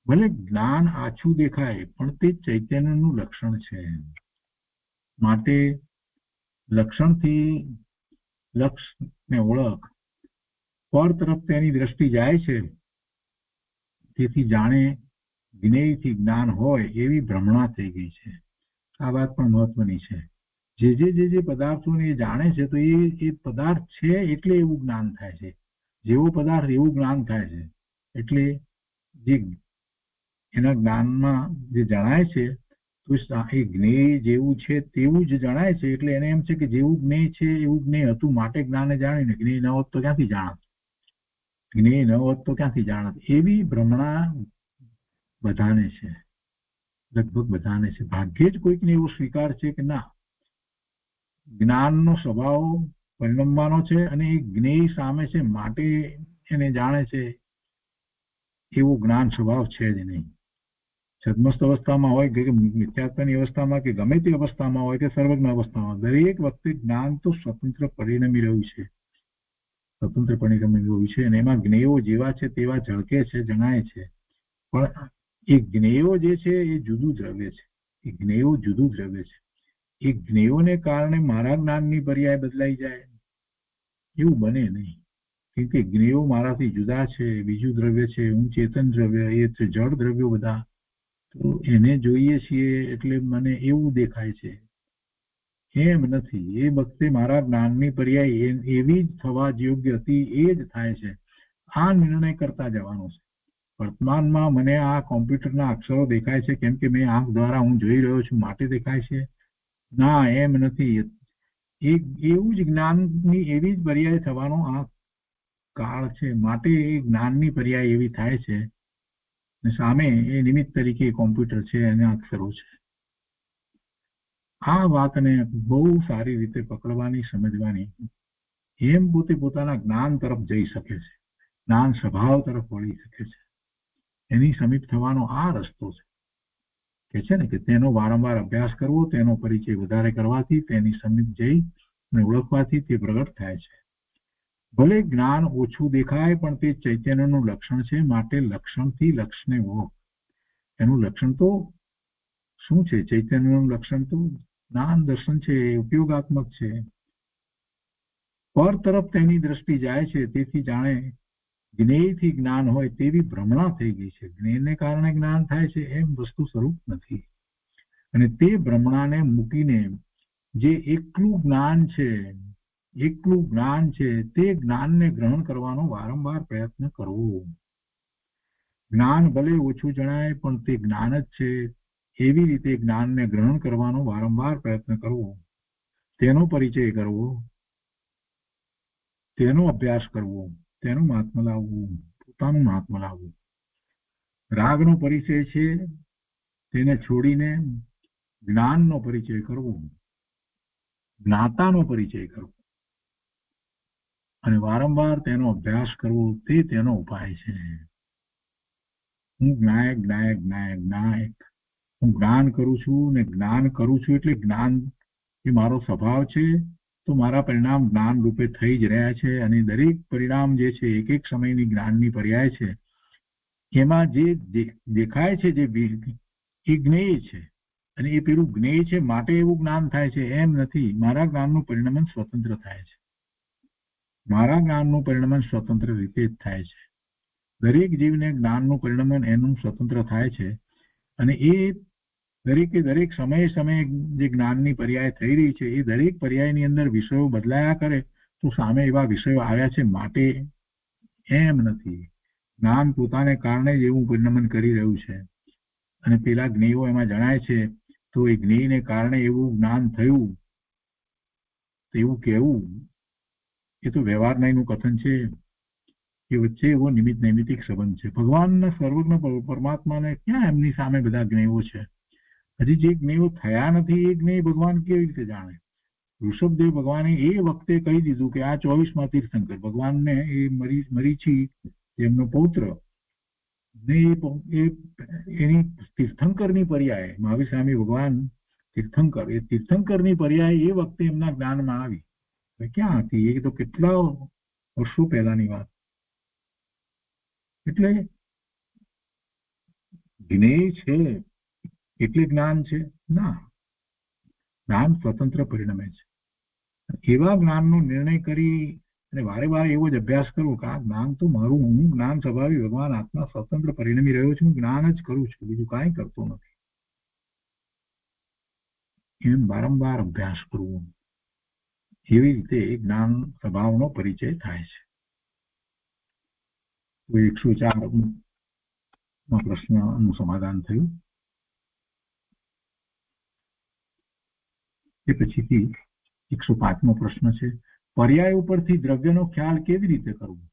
ભલે જ્ઞાન આછું દેખાય, પણ તે ચૈતન્યનું લક્ષણ છે. માટે લક્ષણથી લક્ષ ને ઓળખ પર તરફ તેની દ્રષ્ટિ જાય છે, તેથી જાણે જ્ઞેયથી જ્ઞાન હોય એવી ભ્રમણા થઈ ગઈ છે. આ વાત પણ મહત્વની છે. જે પદાર્થોને એ જાણે છે તો એ પદાર્થ છે એટલે એવું જ્ઞાન થાય છે. જેવો પદાર્થ એવું જ્ઞાન થાય છે. એટલે જે એના જ્ઞાનમાં જે જણાય છે તો એ જ્ઞેય જેવું છે તેવું જ જણાય છે. એટલે એને એમ છે કે જેવું જ્ઞેય છે એવું જ્ઞેય હતું, માટે જ્ઞાને જાણીને. જ્ઞેય ન હોત તો ક્યાંથી જાણત? જ્ઞેય ન હોત તો ક્યાંથી જાણત? એવી ભ્રમણા બધાને છે, લગભગ બધાને છે. ભાગ્યે જ કોઈકને એવો સ્વીકાર છે કે ના, જ્ઞાનનો સ્વભાવ પરિણમવાનો છે અને એ જ્ઞેય સામે છે માટે એને જાણે છે, એવો જ્ઞાન સ્વભાવ છે જ નહીં. છદ્મસ્ત અવસ્થામાં હોય કે મિથ્યાત્વની અવસ્થામાં કે ગમે તે અવસ્થામાં હોય કે સર્વજ્ઞ અવસ્થામાં, દરેક વખતે જ્ઞાન તો સ્વતંત્ર પરિણમી રહ્યું છે, સ્વતંત્ર પરિણમી રહ્યું છે. અને એમાં જ્ઞેયો જેવા છે તેવા ઝળકે છે, જણાય છે. પણ એ જ્ઞેયો જે છે એ જુદું દ્રવ્ય છે. એ જ્ઞેયો જુદું દ્રવ્ય છે. એ જ્ઞેયોને કારણે મારા જ્ઞાનની પર્યાય બદલાઈ જાય એવું બને નહીં. કેમ કે જ્ઞેયો મારાથી જુદા છે, બીજું દ્રવ્ય છે, હું ચેતન દ્રવ્ય, એ છે જળ દ્રવ્યો બધા. તો એને જોઈએ છીએ એટલે મને એવું દેખાય છે, એમ નથી. એ વખતે મારા જ્ઞાનની પર્યાય એવી જ થવા યોગ્ય હતી એ જ થાય છે. આ નિર્ણય કરતા જવાનો છે. વર્તમાનમાં મને આ કોમ્પ્યુટરના અક્ષરો દેખાય છે કેમ કે મેં આંખ દ્વારા હું જોઈ રહ્યો છું માટે દેખાય છે? ના, એમ નથી. એવું જ જ્ઞાનની એવી જ પર્યાય થવાનો આ કાળ છે, માટે એ જ્ઞાનની પર્યાય એવી થાય છે. સામે એ નિમિત્ત તરીકે કોમ્પ્યુટર છે અને અક્ષરો છે. આ વાતને બહુ સારી રીતે પકડવાની, સમજવાની. એમ પોતે પોતાના જ્ઞાન તરફ જઈ શકે છે, જ્ઞાન સ્વભાવ તરફ વળી શકે છે. એની સમીપ થવાનો આ રસ્તો છે કે છે ને કે તેનો વારંવાર અભ્યાસ કરવો, તેનો પરિચય વધારે કરવાથી, તેની સમીપ જઈ અને ઓળખવાથી તે પ્રગટ થાય છે. ભલે જ્ઞાન ઓછું દેખાય, પણ તે ચૈતન્યનું લક્ષણ છે. માટે લક્ષણથી લક્ષને ઓળખ. એનું લક્ષણ તો શું છે? ચૈતન્યનું લક્ષણ તો જ્ઞાન દર્શન છે, ઉપયોગાત્મક છે. પર તરફ તેની દ્રષ્ટિ જાય છે, તેથી જાણે જ્ઞેયથી જ્ઞાન હોય તેવી ભ્રમણા થઈ ગઈ છે. જ્ઞેયને કારણે જ્ઞાન થાય છે એમ વસ્તુ સ્વરૂપ નથી. અને તે ભ્રમણાને મૂકીને જે એકલું જ્ઞાન છે તે જ્ઞાનને ગ્રહણ કરવાનો વારંવાર પ્રયત્ન કરવો. જ્ઞાન ભલે ઓછું જણાય પણ તે જ્ઞાન જ છે એવી રીતે જ્ઞાનને ગ્રહણ કરવાનો વારંવાર પ્રયત્ન કરવો, તેનો પરિચય કરવો, તેનો અભ્યાસ કરવો, તેનું મહાત્મ્ય લાવવું, પોતાનું મહાત્મ્ય લાવવું. રાગનો પરિચય છે તેને છોડીને જ્ઞાનનો પરિચય કરવો, જ્ઞાતાનો પરિચય કરવો અને વારંવાર તેનો અભ્યાસ કરવો, તે તેનો ઉપાય છે. હું જ્ઞાયક હું જ્ઞાન કરું છું ને જ્ઞાન કરું છું એટલે જ્ઞાન એ મારો સ્વભાવ છે, તો તો મારા પરિણામ જ્ઞાન રૂપે થઈ જ રહ્યા છે. અને દરેક પરિણામ જે છે એક એક સમયની જ્ઞાનની પર્યાય છે. એમાં જે દેખાય છે જે એ જ્ઞેય છે, અને એ પેલું જ્ઞેય છે માટે એવું જ્ઞાન થાય છે એમ નથી. મારા જ્ઞાનનું પરિણમન સ્વતંત્ર થાય છે. મારા જ્ઞાનનું પરિણમન સ્વતંત્ર રીતે જ થાય છે. દરેક જીવને જ્ઞાનનું પરિણમન એનું સ્વતંત્ર થાય છે. અને એ દરેક સમયે સમયે જે જ્ઞાનની પર્યાય થઈ રહી છે એ દરેક પર્યાયની અંદર વિષયો બદલાયા કરે તો સામે એવા વિષયો આવ્યા છે માટે એમ નથી. જ્ઞાન પોતાને કારણે જ એવું પરિણમન કરી રહ્યું છે. અને પેલા જ્ઞેયો એમાં જણાય છે તો એ જ્ઞેયને કારણે એવું જ્ઞાન થયું એવું કહેવું એ તો વ્યવહારનાયનું કથન છે. એ વચ્ચે એવો નૈમિતિક સંબંધ છે. ભગવાનના સર્વજ્ઞ પરમાત્માને ક્યાં એમની સામે બધા જ્ઞેયો છે? હજી જે જ્ઞેયો થયા નથી એ જ્ઞેય ભગવાન કેવી રીતે જાણે? ઋષભદેવ ભગવાને એ વખતે કહી દીધું કે આ 24માં તીર્થંકર ભગવાનને એ મરીચી એમનો પૌત્ર એની તીર્થંકરની પર્યાય મહાવીર સ્વામી ભગવાન તીર્થંકર, એ તીર્થંકરની પર્યાય એ વખતે એમના જ્ઞાનમાં આવી. ક્યાં હતી? એ તો કેટલા વર્ષો પહેલાની વાત. એટલે જ્ઞેય છે એટલે જ્ઞાન છે ના, જ્ઞાન સ્વતંત્ર પરિણમે છે. એવા જ્ઞાનનો નિર્ણય કરી અને વારે વારે એવો જ અભ્યાસ કરવો કે આ જ્ઞાન તો મારું, હું જ્ઞાન સ્વભાવી ભગવાન આત્મા સ્વતંત્ર પરિણમી રહ્યો છું, જ્ઞાન જ કરું છું, બીજું કાંઈ કરતો નથી. એમ વારંવાર અભ્યાસ કરવો, એવી રીતે જ્ઞાન સ્વભાવનો પરિચય થાય છે. 104 પ્રશ્નનું સમાધાન થયું. એ પછીથી 105મો પ્રશ્ન છે, પર્યાય ઉપરથી દ્રવ્યનો ખ્યાલ કેવી રીતે કરવો?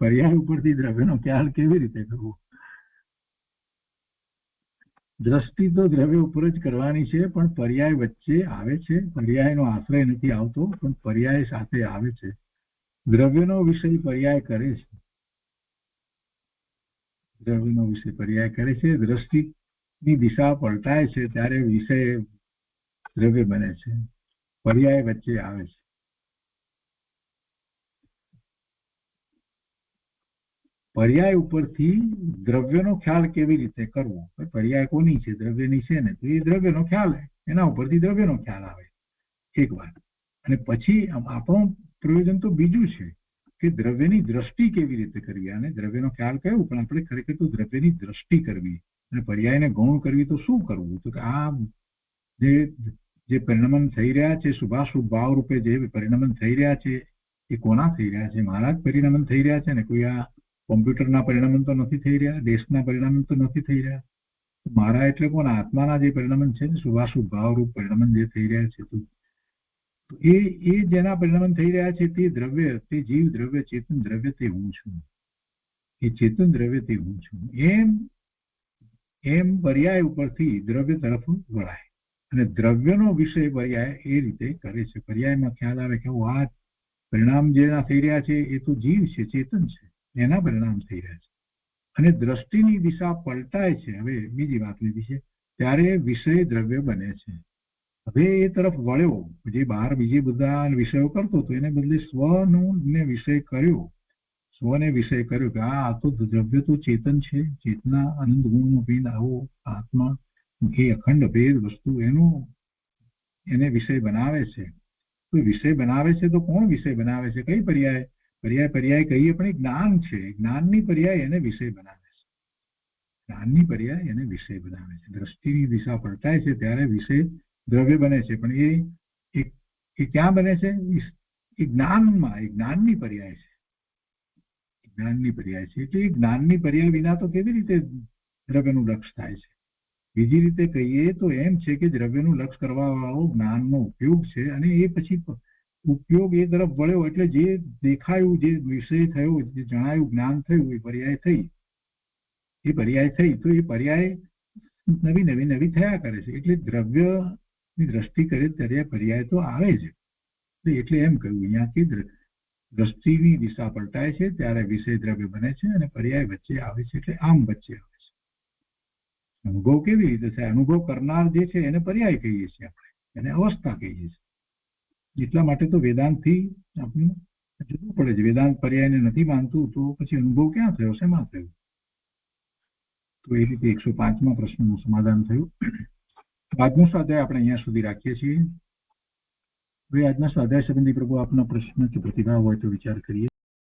પર્યાય ઉપરથી દ્રવ્યનો ખ્યાલ કેવી રીતે કરવો? દ્રષ્ટિ તો દ્રવ્ય ઉપર જ કરવાની છે, પણ પર્યાય વચ્ચે આવે છે. પર્યાયનો આશ્રય નથી આવતો, પણ પર્યાય સાથે આવે છે. દ્રવ્યનો વિષય પર્યાય કરે છે. દ્રવ્યનો વિષય પર્યાય કરે છે. દ્રષ્ટિની દિશા પલટાય છે ત્યારે વિષય દ્રવ્ય બને છે. પર્યાય વચ્ચે આવે છે. પર્યાય ઉપરથી દ્રવ્યનો ખ્યાલ કેવી રીતે કરવો? પર્યાય કોની છે? દ્રવ્યની છે ને, તો એ દ્રવ્યનો ખ્યાલ, એના ઉપરથી દ્રવ્યનો ખ્યાલ આવે એક વાત. અને પછી આપણું પ્રયોજન તો બીજું છે કે દ્રવ્યની દ્રષ્ટિ કેવી રીતે કરવી. અને દ્રવ્યનો ખ્યાલ કયો, પણ આપણે ખરેખર તો દ્રવ્યની દ્રષ્ટિ કરવી. અને પર્યાયને ગૌણ કરવી તો શું કરવું? તો કે આ જે પરિણમન થઈ રહ્યા છે, શુભાશુભ ભાવ રૂપે જે પરિણમન થઈ રહ્યા છે એ કોના થઈ રહ્યા છે? મારા જ પરિણમન થઈ રહ્યા છે ને. કોઈ આ કોમ્પ્યુટરના પરિણમન તો નથી થઈ રહ્યા, દેશના પરિણમન તો નથી થઈ રહ્યા. મારા એટલે કોના? આત્માના જે પરિણમન છે ને, શુભાશુભ ભાવ રૂપ પરિણમન જે થઈ રહ્યા છે, તો એ જેના પરિણમન થઈ રહ્યા છે તે દ્રવ્ય, તે જીવ દ્રવ્ય, ચેતન દ્રવ્ય, તે હું છું. એ ચેતન દ્રવ્ય તે હું છું. એમ પર્યાય ઉપરથી દ્રવ્ય તરફ વળાય. અને દ્રવ્યનો વિષય પર્યાય એ રીતે કરે છે. પર્યાયમાં ખ્યાલ આવે કે આ પરિણામ જેના થઈ રહ્યા છે એ તો જીવ છે, ચેતન છે, એના પરિણામ થઈ રહ્યા છે. અને દ્રષ્ટિની દિશા પલટાય છે. હવે બીજી વાત લીધી છે ત્યારે વિષય દ્રવ્ય બને છે. હવે એ તરફ વળ્યો, જે બહાર બીજે બધા વિષયો કરતો હતો એને બદલે સ્વનો વિષય કર્યો. સ્વને વિષય કર્યો કે આ તો દ્રવ્ય તો ચેતન છે, ચેતના આનંદ ગુણનો ભેદ આવો આત્મા એ અખંડ ભેદ વસ્તુ એને વિષય બનાવે છે. તો વિષય બનાવે છે તો કોણ વિષય બનાવે છે? કઈ પર્યાય? પર્યાય કહીએ પણ એ જ્ઞાન છે. જ્ઞાનની પર્યાય એને વિષય બનાવે છે. જ્ઞાનની પર્યાય એને વિષય બનાવે છે. દ્રષ્ટિની દિશા પલટાય છે ત્યારે વિષય દ્રવ્ય બને છે. પણ એ ક્યાં બને છે? એ જ્ઞાનમાં, એ જ્ઞાનની પર્યાય છે. જ્ઞાનની પર્યાય છે. એટલે એ જ્ઞાનની પર્યાય વિના તો કેવી રીતે દ્રવ્યનું લક્ષ થાય છે? બીજી રીતે કહીએ તો એમ છે કે દ્રવ્યનું લક્ષ કરવા વાળો જ્ઞાનનો ઉપયોગ છે. અને એ પછી ઉપયોગ એ તરફ વળ્યો એટલે જે દેખાયું, જે વિષય થયો, જે જણાયું, જ્ઞાન થયું, એ પર્યાય થઈ. એ પર્યાય થઈ તો એ પર્યાય નવી થયા કરે છે. એટલે દ્રવ્યની દ્રષ્ટિ કરે ત્યારે પર્યાય તો આવે જ. એટલે એમ કહ્યું અહીંયા કે દ્રષ્ટિની દિશા પલટાય છે ત્યારે વિષય દ્રવ્ય બને છે અને પર્યાય વચ્ચે આવે છે. એટલે આમ વચ્ચે આવે છે. અનુભવ કેવી રીતે થાય? અનુભવ કરનાર જે છે એને પર્યાય કહીએ છીએ આપણે. એને અવસ્થા કહીએ છીએ. એટલા માટે તો વેદાંતથી આપણને જવું પડે છે. વેદાંત પર્યાયને નથી માનતું તો પછી અનુભવ ક્યાં થયો, શેમાં થયો? તો એ રીતે 105મા પ્રશ્નનું સમાધાન થયું. આજનો સ્વાધ્યાય આપણે અહીંયા સુધી રાખીએ છીએ. હવે આજના સ્વાધ્યાય સંબંધી પ્રભુ આપના પ્રશ્ન કે પ્રતિભાવ હોય તો વિચાર કરીએ.